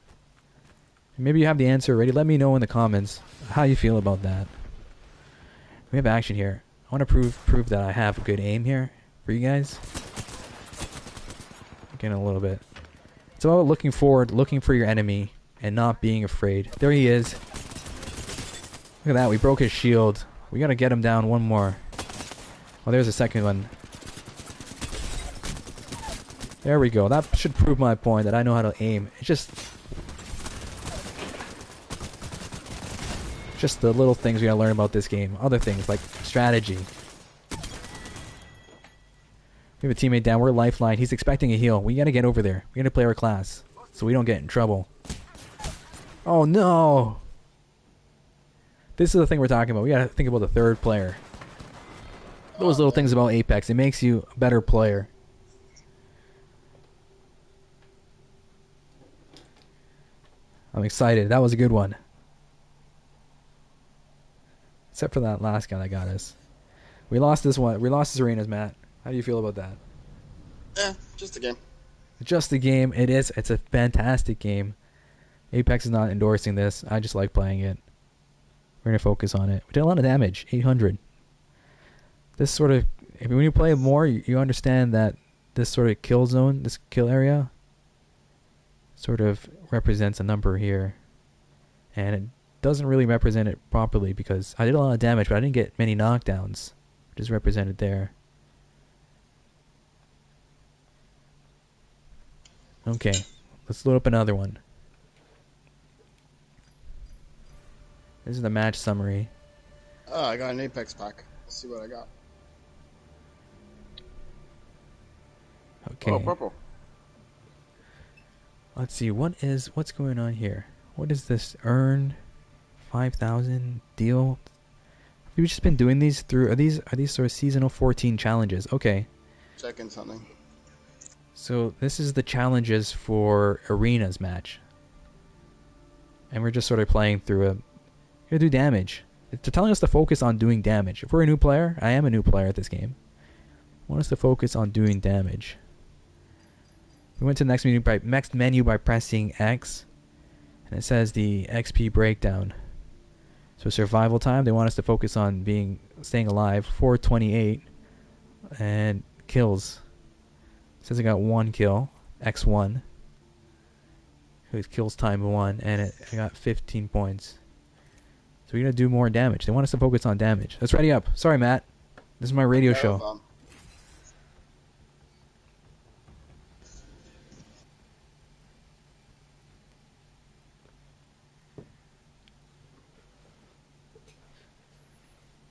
Maybe you have the answer already. Let me know in the comments how you feel about that. We have action here. I want to prove that I have a good aim here for you guys. Again, a little bit. It's about looking forward, looking for your enemy, and not being afraid. There he is. Look at that. We broke his shield. We got to get him down one more. Oh, there's a second one. There we go. That should prove my point that I know how to aim. It's just the little things we gotta learn about this game. Other things like strategy. We have a teammate down. We're lifeline. He's expecting a heal. We gotta get over there. We gotta play our class so we don't get in trouble. Oh no! This is the thing we're talking about. We gotta think about the third player. Those little things about Apex. It makes you a better player. I'm excited. That was a good one. Except for that last guy that got us. We lost this one. We lost this arenas, Matt. How do you feel about that? Just a game. Just a game. It is. It's a fantastic game. Apex is not endorsing this. I just like playing it. We're going to focus on it. We did a lot of damage. 800. This sort of... when you play more, you understand that this sort of kill zone, this kill area, sort of represents a number here. And it doesn't really represent it properly because I did a lot of damage, but I didn't get many knockdowns, which is represented there. Okay, let's load up another one. This is the match summary. Oh, I got an Apex pack. Let's see what I got. Okay. Oh, purple. Let's see, what's going on here? What is this? Earn 5,000 deal. We've just been doing these through. Are these sort of seasonal 14 challenges? Okay. Checking something. So this is the challenges for arenas match, and we're just sort of playing through a. Gonna do damage. They're telling us to focus on doing damage. If we're a new player, I am a new player at this game. I want us to focus on doing damage. We went to the next menu by pressing X, and it says the XP breakdown. So survival time, they want us to focus on staying alive. 428, and kills. It says I got 1 kill, X1. Whose kills time 1, and I got 15 points. So we're gonna do more damage. They want us to focus on damage. Let's ready up. Sorry, Matt. This is my radio show.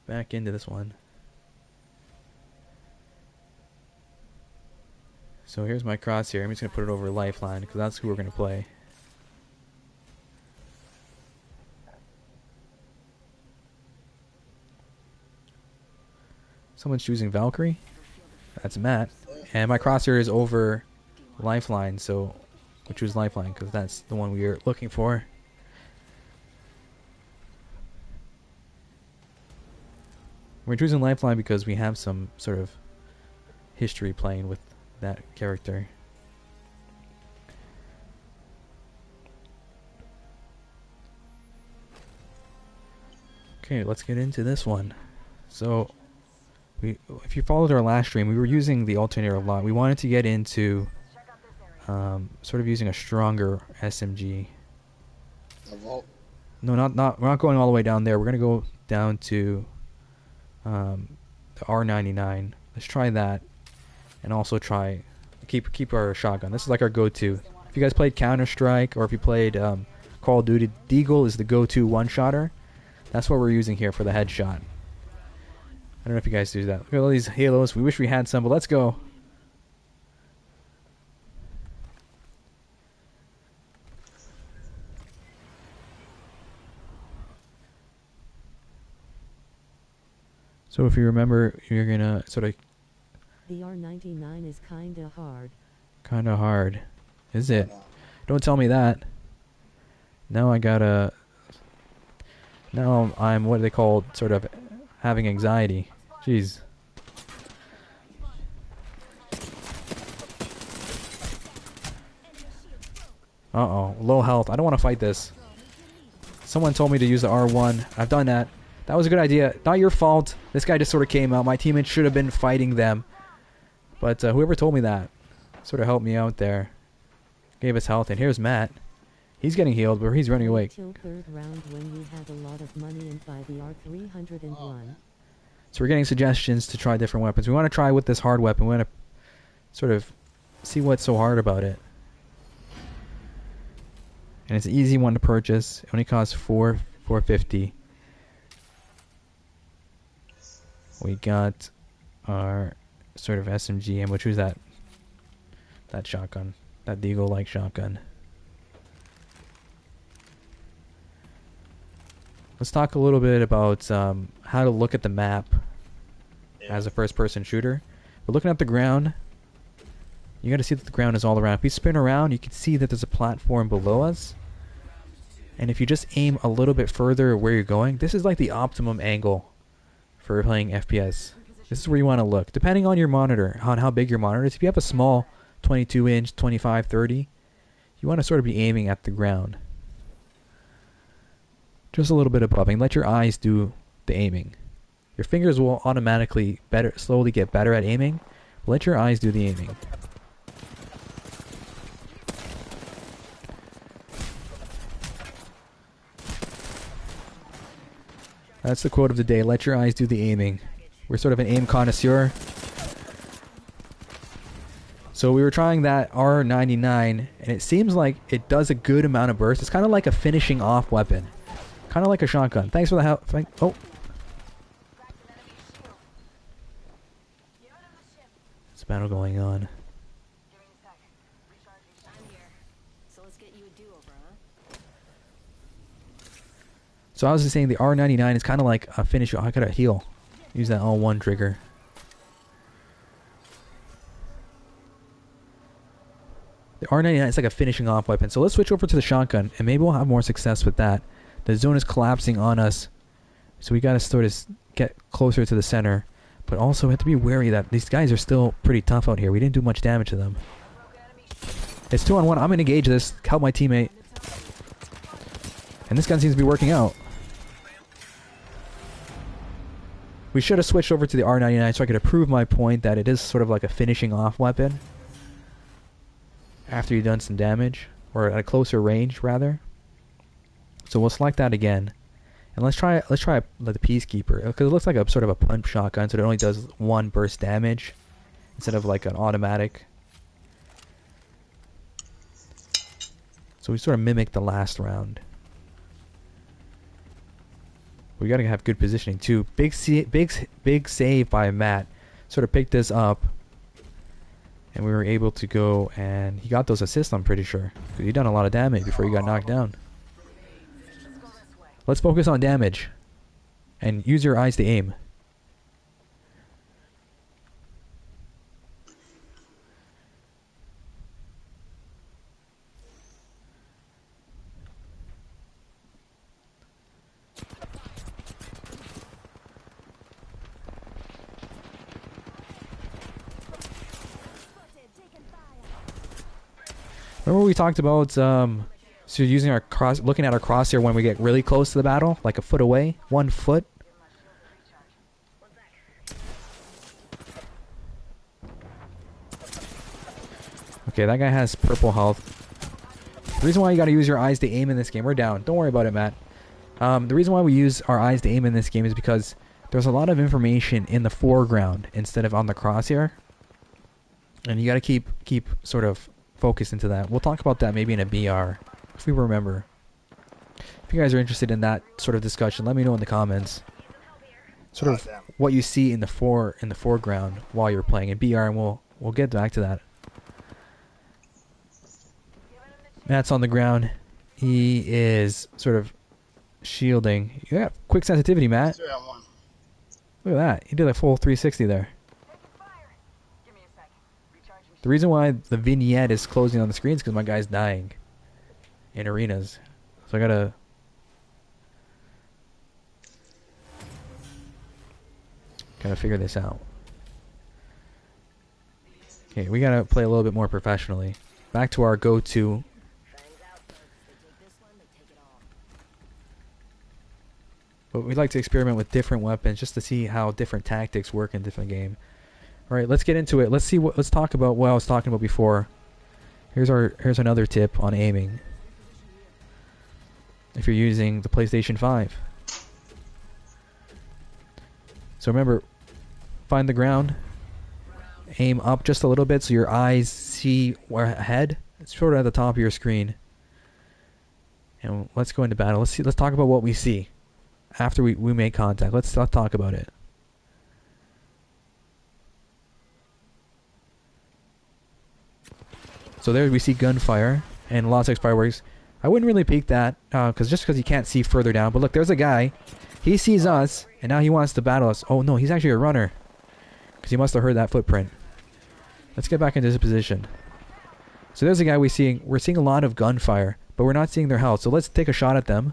Back into this one. So here's my crosshair. I'm just going to put it over Lifeline because that's who we're going to play. Someone's choosing Valkyrie. That's Matt. And my crosshair is over Lifeline, so we'll choose Lifeline because that's the one we are looking for. We're choosing Lifeline because we have some sort of history playing with that character. Okay, let's get into this one. So, if you followed our last stream, we were using the alternator a lot. We wanted to get into sort of using a stronger SMG. A vault. No, we're not going all the way down there. We're gonna go down to the R99. Let's try that, and also try keep our shotgun. This is like our go-to. If you guys played Counter-Strike or if you played Call of Duty, Deagle is the go-to one-shotter. That's what we're using here for the headshot. I don't know if you guys do that. Look at all these halos. We wish we had some, but let's go. So if you remember, you're gonna sort of... The R99 is kinda hard. Kinda hard. Is it? Don't tell me that. Now I gotta... Now I'm what they call sort of having anxiety. Jeez. Uh-oh. Low health. I don't want to fight this. Someone told me to use the R1. I've done that. That was a good idea. Not your fault. This guy just sort of came out. My teammates should have been fighting them. But whoever told me that sort of helped me out there. Gave us health. And here's Matt. He's getting healed, but he's running away. Till third round when we had a lot of money and buy the R301. So we're getting suggestions to try different weapons. We want to try with this hard weapon. We want to sort of see what's so hard about it. And it's an easy one to purchase. It only costs $4.50. We got our sort of SMG, and which was that shotgun, that Deagle-like shotgun. Let's talk a little bit about how to look at the map as a first-person shooter. We're looking at the ground. You got to see that the ground is all around. If we spin around, you can see that there's a platform below us. And if you just aim a little bit further where you're going, this is like the optimum angle for playing FPS. This is where you want to look. Depending on your monitor, on how big your monitor is. If you have a small 22-inch, 25, 30, you want to sort of be aiming at the ground. Just a little bit above, and let your eyes do the aiming. Your fingers will automatically slowly get better at aiming. Let your eyes do the aiming. That's the quote of the day. Let your eyes do the aiming. We're sort of an aim connoisseur. So we were trying that R99, and it seems like it does a good amount of burst. It's kind of like a finishing off weapon. Kind of like a shotgun. Thanks for the help. Oh. There's a battle going on. So I was just saying the R99 is kind of like a finish. I gotta heal. Use that L1 trigger. The R99 is like a finishing off weapon. So let's switch over to the shotgun, and maybe we'll have more success with that. The zone is collapsing on us, so we gotta sort of get closer to the center. But also we have to be wary that these guys are still pretty tough out here. We didn't do much damage to them. It's 2-on-1. I'm gonna engage this, help my teammate. And this gun seems to be working out. We should have switched over to the R99 so I could prove my point that it is sort of like a finishing off weapon. After you've done some damage. Or at a closer range, rather. So we'll select that again. And let's try the Peacekeeper. Because it looks like a sort of a pump shotgun, so it only does one burst damage. Instead of like an automatic. So we sort of mimic the last round. We gotta have good positioning too. Big save by Matt. Sort of picked this up, and we were able to go, and he got those assists. I'm pretty sure because he done a lot of damage before he got knocked down. Let's focus on damage, and use your eyes to aim. Remember we talked about so using our looking at our crosshair when we get really close to the battle, like a foot away, 1 foot. Okay, that guy has purple health. The reason why you got to use your eyes to aim in this game, we're down. Don't worry about it, Matt. The reason why we use our eyes to aim in this game is because there's a lot of information in the foreground instead of on the crosshair, and you got to keep sort of focused into that. We'll talk about that maybe in a BR if we remember. If you guys are interested in that sort of discussion, let me know in the comments. Sort of what you see in the foreground while you're playing in BR, and we'll get back to that. Matt's on the ground. He is sort of shielding. Yeah, quick sensitivity, Matt. Look at that. He did a full 360 there. The reason why the vignette is closing on the screen is because my guy's dying in arenas. So I gotta... figure this out. Okay, we gotta play a little bit more professionally. Back to our go-to. But we'd like to experiment with different weapons just to see how different tactics work in different game. All right, let's get into it. Let's talk about what I was talking about before. Here's another tip on aiming. If you're using the PlayStation 5. So remember, find the ground, aim up just a little bit so your eyes see where ahead. It's sort of at the top of your screen. And let's go into battle. Let's talk about what we see after we make contact. Let's talk about it. So there we see gunfire and lots of fireworks. I wouldn't really peek that because you can't see further down. But look, there's a guy. He sees us and now he wants to battle us. Oh no, he's actually a runner because he must have heard that footprint. Let's get back into this position. So there's a guy we're seeing a lot of gunfire, but we're not seeing their health. So let's take a shot at them.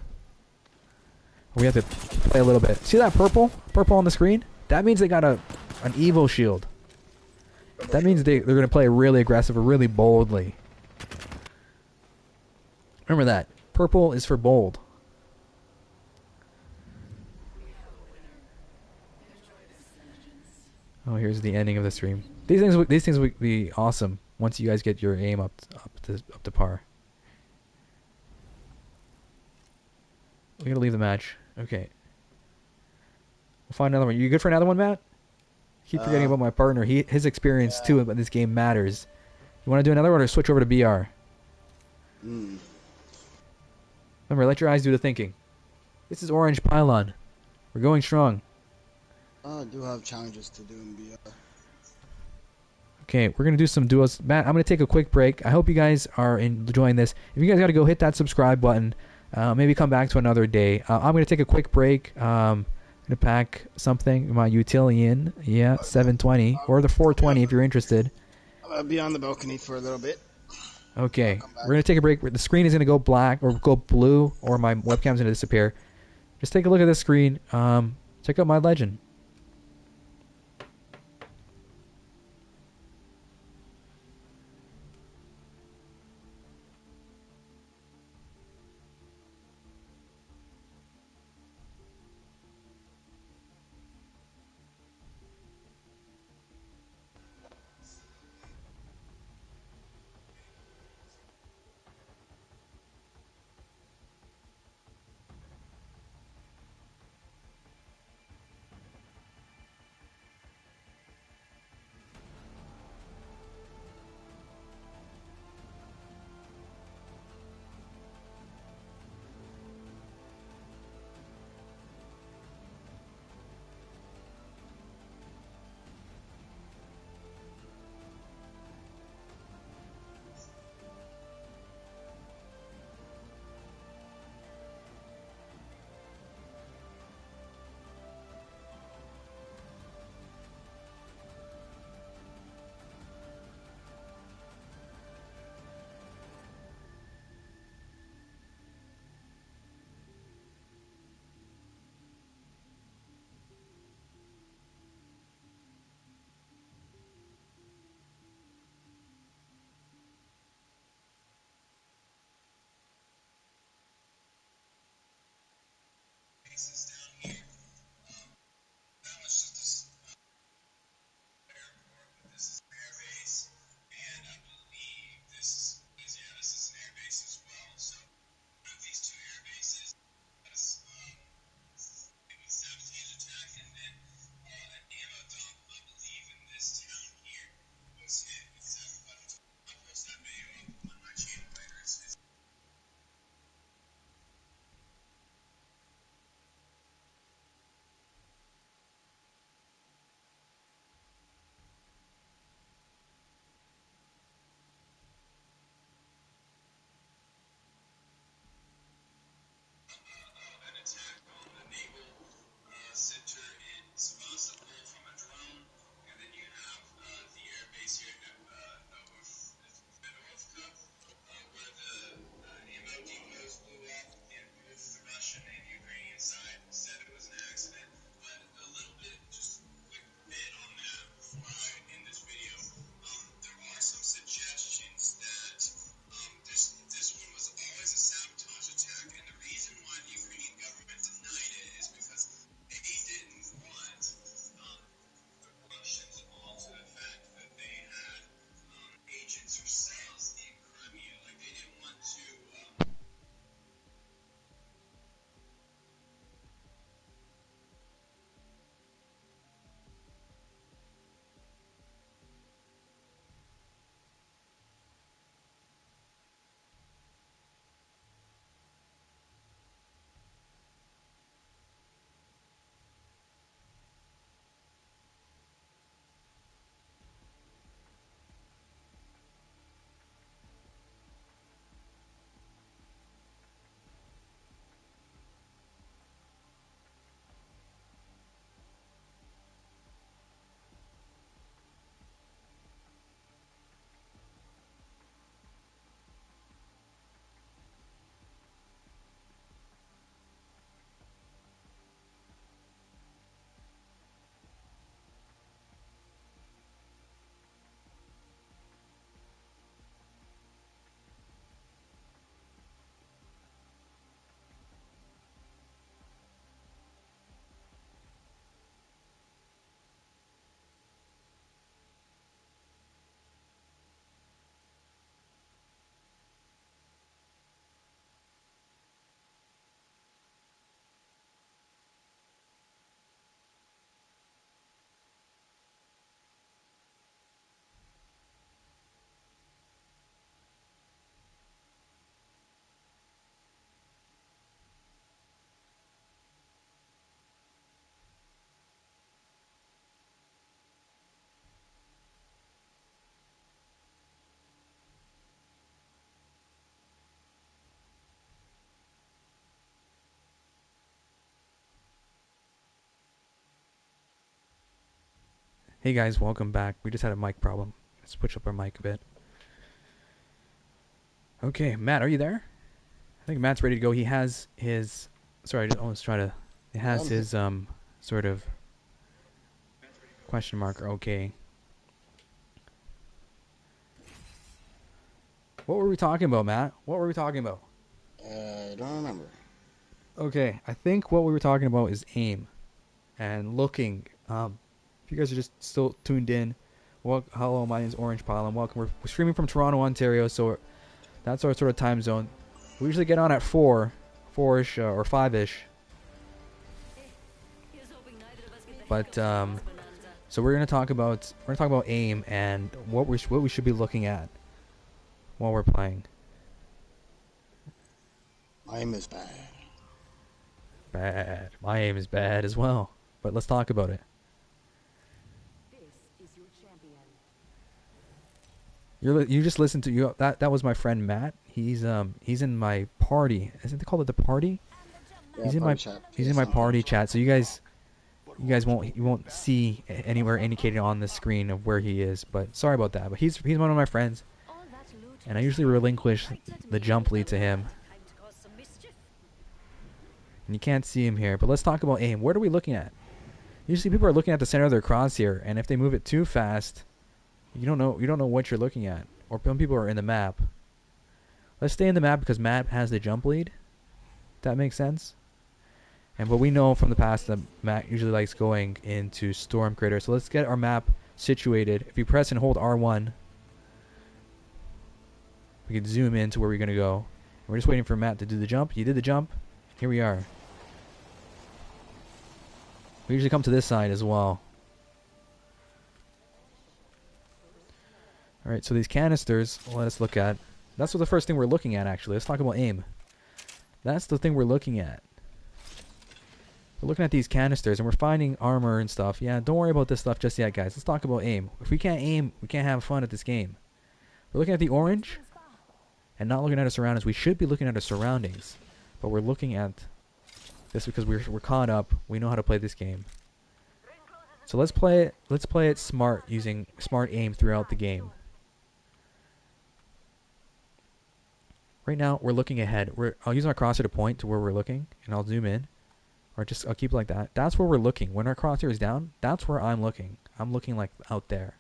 We have to play a little bit. See that purple on the screen? That means they got an evil shield. That means they're going to play really aggressive or really boldly. Remember that. Purple is for bold. Oh, here's the ending of the stream. These things would be awesome once you guys get your aim up to par. We're gonna leave the match. Okay. We'll find another one. You good for another one, Matt? Keep forgetting about my partner. His experience too in this game matters. You want to do another one or switch over to BR? Remember, let your eyes do the thinking. This is Orange Pylon. We're going strong. I do have challenges to do in BR. Okay, we're going to do some duos. Matt, I'm going to take a quick break. I hope you guys are enjoying this. If you guys got to go hit that subscribe button, maybe come back to another day. I'm going to take a quick break. I'm going to pack something, my Utilian, 720, or the 420 if you're interested. I'm going to be on the balcony for a little bit. Okay, we're going to take a break. The screen is going to go black or go blue, or my webcam's going to disappear. Just take a look at this screen. Check out my legend. Hey guys, welcome back. We just had a mic problem. Let's switch up our mic a bit. Okay, Matt, are you there? I think Matt's ready to go. He has his. Sorry, I just almost try to. It has his sort of question mark. Okay. What were we talking about, Matt? What were we talking about? I don't remember. Okay, I think what we were talking about is aim and looking. If you guys are just still tuned in, well, hello, my name is Orange Pile, and welcome. We're streaming from Toronto, Ontario, so that's our sort of time zone. We usually get on at 4-ish, or 5-ish. But so we're gonna talk about aim and what we should be looking at while we're playing. My aim is bad. Bad. My aim is bad as well. But let's talk about it. You just listened to you. That was my friend Matt. He's in my party. Isn't they call it the party? Yeah, He's in my party chat. So you guys won't see anywhere indicated on the screen of where he is. But sorry about that. But he's one of my friends, and I usually relinquish the jump lead to him. And you can't see him here. But let's talk about aim. What are we looking at? Usually people are looking at the center of their crosshair, and if they move it too fast, you don't know what you're looking at. Or some people are in the map. Let's stay in the map because Matt has the jump lead. That makes sense. But we know from the past that Matt usually likes going into Storm Crater. So let's get our map situated. If you press and hold R1, we can zoom in to where we're going to go. We're just waiting for Matt to do the jump. He did the jump. Here we are. We usually come to this side as well. Alright, so these canisters, let us look at. That's what the first thing we're looking at, actually. Let's talk about aim. That's the thing we're looking at. We're looking at these canisters, and we're finding armor and stuff. Yeah, don't worry about this stuff just yet, guys. Let's talk about aim. If we can't aim, we can't have fun at this game. We're looking at the orange, and not looking at our surroundings. We should be looking at our surroundings. But we're looking at this because we're caught up. We know how to play this game. So let's play it smart, using smart aim throughout the game. Right now, we're looking ahead. I'll use my crosshair to point to where we're looking, and I'll zoom in. Or I'll keep it like that. That's where we're looking. When our crosshair is down, that's where I'm looking. I'm looking like out there.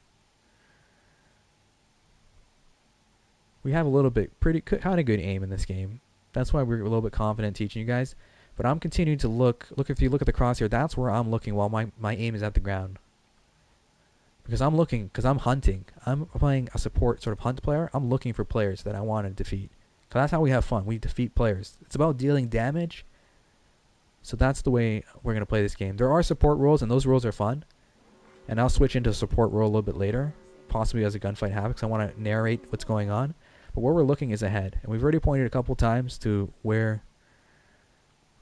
We have a little bit, kind of good aim in this game. That's why we're a little bit confident teaching you guys. But I'm continuing to look. If you look at the crosshair, that's where I'm looking while my aim is at the ground. Because I'm looking, because I'm hunting. I'm playing a support sort of hunt player. I'm looking for players that I want to defeat. Because that's how we have fun. We defeat players. It's about dealing damage. So that's the way we're going to play this game. There are support roles, and those roles are fun. And I'll switch into a support role a little bit later. Possibly as a gunfight happens, because I want to narrate what's going on. But where we're looking is ahead. And we've already pointed a couple times to where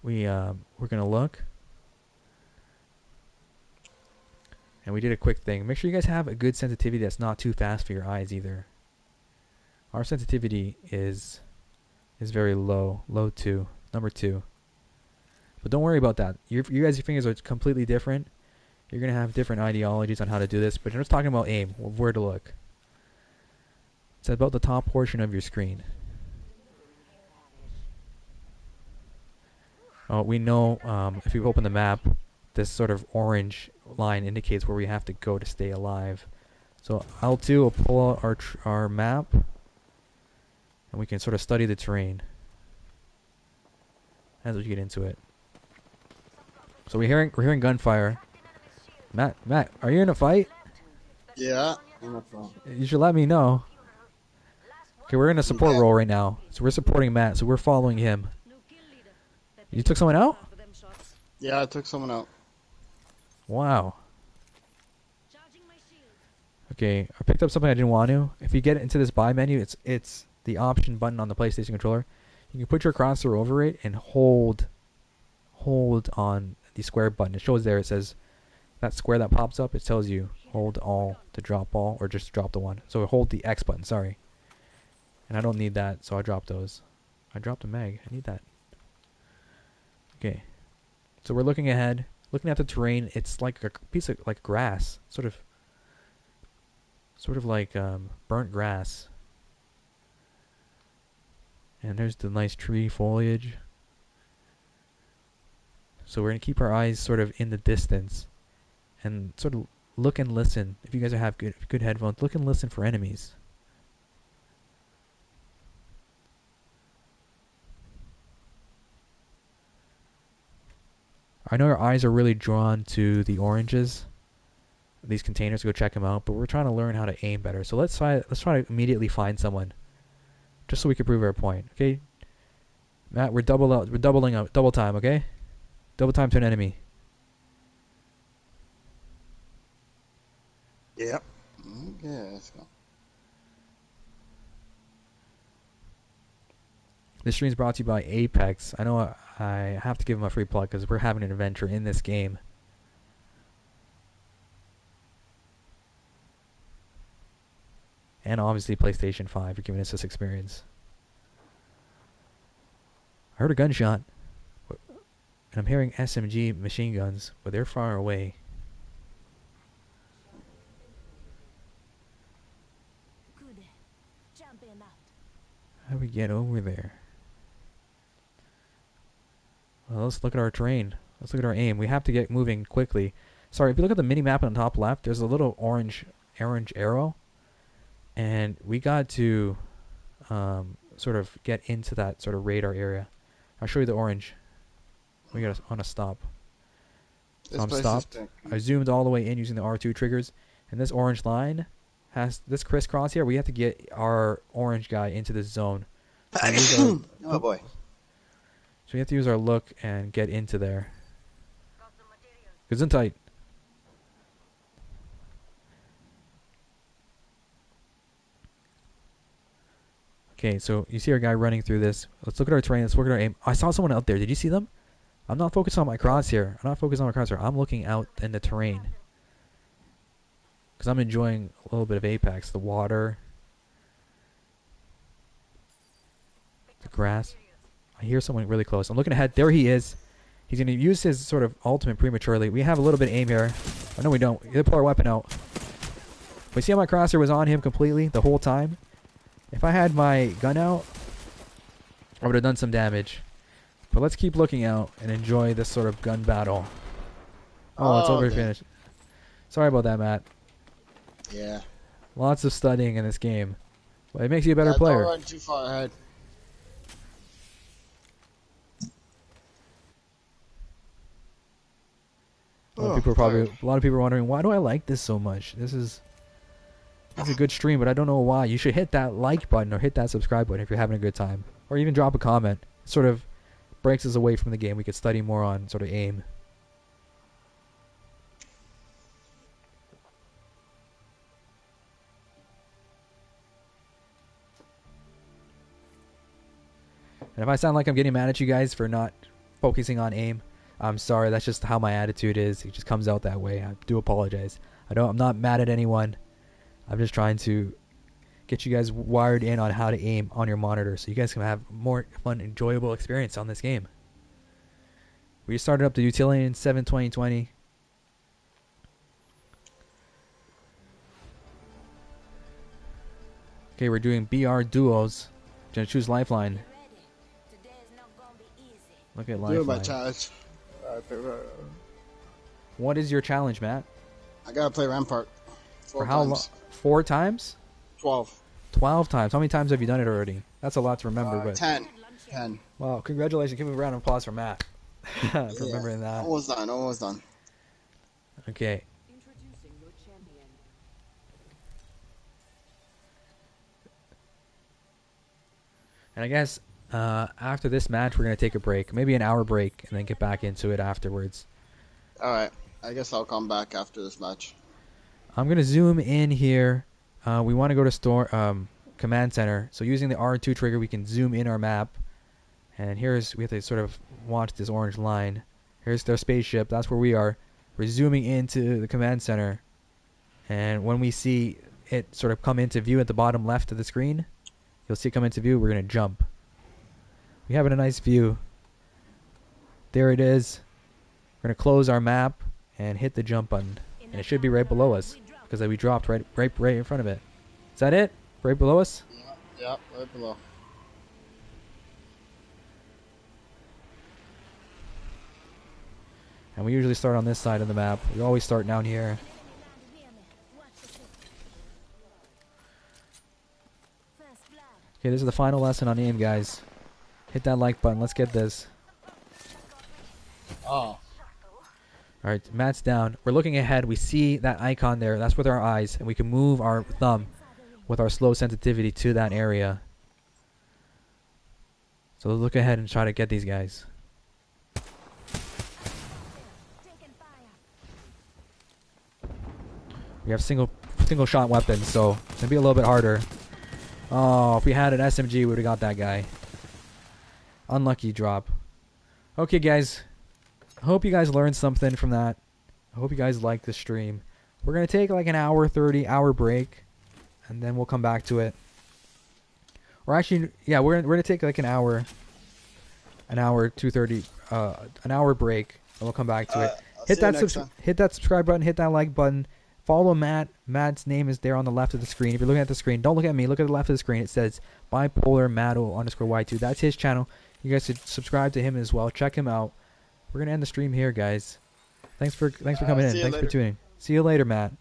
we're going to look. And we did a quick thing. Make sure you guys have a good sensitivity that's not too fast for your eyes either. Our sensitivity is very low. Low 2. Number 2. But don't worry about that. You guys' fingers are completely different. You're going to have different ideologies on how to do this. But you're just talking about aim. Where to look. It's about the top portion of your screen. We know if you open the map, this sort of orange line indicates where we have to go to stay alive. So L2 will pull out our map, and we can sort of study the terrain as we get into it. So we're hearing gunfire. Matt, are you in a fight? Yeah. I'm not wrong. You should let me know. Okay, we're in a support role right now, so we're supporting Matt. So we're following him. You took someone out? Yeah, I took someone out. Wow. Okay, I picked up something I didn't want to. If you get into this buy menu, it's the option button on the PlayStation controller. You can put your cursor over it and hold on the square button. It shows there. It says that square that pops up. It tells you hold all to drop all, or just drop the one. So hold the X button. Sorry. And I don't need that, so I dropped those. I dropped a mag. I need that. Okay. So we're looking ahead, looking at the terrain. It's like a piece of grass, sort of sort of like burnt grass. And there's the nice tree foliage. So we're going to keep our eyes sort of in the distance and sort of look and listen. If you guys have good headphones, look and listen for enemies. I know our eyes are really drawn to the oranges, these containers. Go check them out. But we're trying to learn how to aim better. So let's try to immediately find someone, just so we can prove our point. Okay, Matt, we're doubling up, double time. Okay, double time to an enemy. Yep. Okay, let's go. This stream is brought to you by Apex. I know I have to give them a free plug because we're having an adventure in this game. And obviously PlayStation 5 for giving us this experience. I heard a gunshot. And I'm hearing SMG machine guns, but they're far away. Good. Jump in out. How do we get over there? Well, let's look at our terrain. Let's look at our aim. We have to get moving quickly. Sorry, if you look at the mini-map on the top left, there's a little orange arrow. And we got to sort of get into that sort of radar area. I'll show you the orange. We got on a stop. So I'm stopped. I zoomed all the way in using the R2 triggers. And this orange line has this crisscross here. We have to get our orange guy into this zone. So Oh boy. So we have to use our look and get into there. Gesundheit. Okay, so you see our guy running through this. Let's look at our terrain. Let's look at our aim. I saw someone out there. Did you see them? I'm not focused on my crosshair. I'm looking out in the terrain. Because I'm enjoying a little bit of Apex. The water. The grass. I hear someone really close. I'm looking ahead. There he is. He's going to use his sort of ultimate prematurely. We have a little bit of aim here. Oh, no, we don't. He'll pull our weapon out. But see how my crosshair was on him completely the whole time? If I had my gun out, I would have done some damage. But let's keep looking out and enjoy this sort of gun battle. Oh, it's over. Finished. Sorry about that, Matt. Yeah. Lots of studying in this game. But it makes you a better player. Don't run too far ahead. A lot of people are wondering, why do I like this so much? It's a good stream, but I don't know why. You should hit that like button or hit that subscribe button if you're having a good time. Or even drop a comment. It sort of breaks us away from the game. We could study more on sort of aim. And if I sound like I'm getting mad at you guys for not focusing on aim, I'm sorry. That's just how my attitude is. It just comes out that way. I do apologize. I'm not mad at anyone. I'm just trying to get you guys wired in on how to aim on your monitor so you guys can have more fun, enjoyable experience on this game. We just started up the Utilitarian 7-2020. Okay, we're doing BR duos. Gonna choose Lifeline. Today is not gonna be easy. Look at Do my Lifeline. challenge. What is your challenge, Matt? I gotta play Rampart. For how long? 4 times? 12. 12 times. How many times have you done it already? That's a lot to remember. But 10. 10. wow, congratulations. Give me a round of applause for Matt. For remembering that. Almost done. Almost done. Okay. Introducing your champion. And I guess after this match, we're going to take a break. Maybe an hour break and then get back into it afterwards. Alright. I guess I'll come back after this match. I'm going to zoom in here. We want to go to command center. So using the R2 trigger, we can zoom in our map. And we have to sort of watch this orange line. Here's their spaceship. That's where we are. We're zooming into the command center. And when we see it sort of come into view at the bottom left of the screen, you'll see it come into view. We're going to jump. We have a nice view. There it is. We're going to close our map and hit the jump button. And it should be right below us. because we dropped right in front of it. Is that it? Right below us? Yeah, right below. And we usually start on this side of the map. We always start down here. Okay, this is the final lesson on aim, guys. Hit that like button. Let's get this. Oh. Alright, Matt's down. We're looking ahead. We see that icon there. That's with our eyes. And we can move our thumb with our slow sensitivity to that area. So let's look ahead and try to get these guys. We have single shot weapons, so it's gonna be a little bit harder. Oh, if we had an SMG, we would have got that guy. Unlucky drop. Okay, guys. I hope you guys learned something from that. I hope you guys liked the stream. We're gonna take like an hour, 30-hour break, and then we'll come back to it. Or actually, yeah, we're gonna take like an hour, 2:30, an hour break, and we'll come back to it. Hit that subscribe button, hit that like button. Follow Matt. Matt's name is there on the left of the screen. If you're looking at the screen, don't look at me. Look at the left of the screen. It says bipolar Matto_Y2. That's his channel. You guys should subscribe to him as well. Check him out. We're gonna end the stream here, guys. Thanks for coming in. Thanks for tuning. See you later, Matt.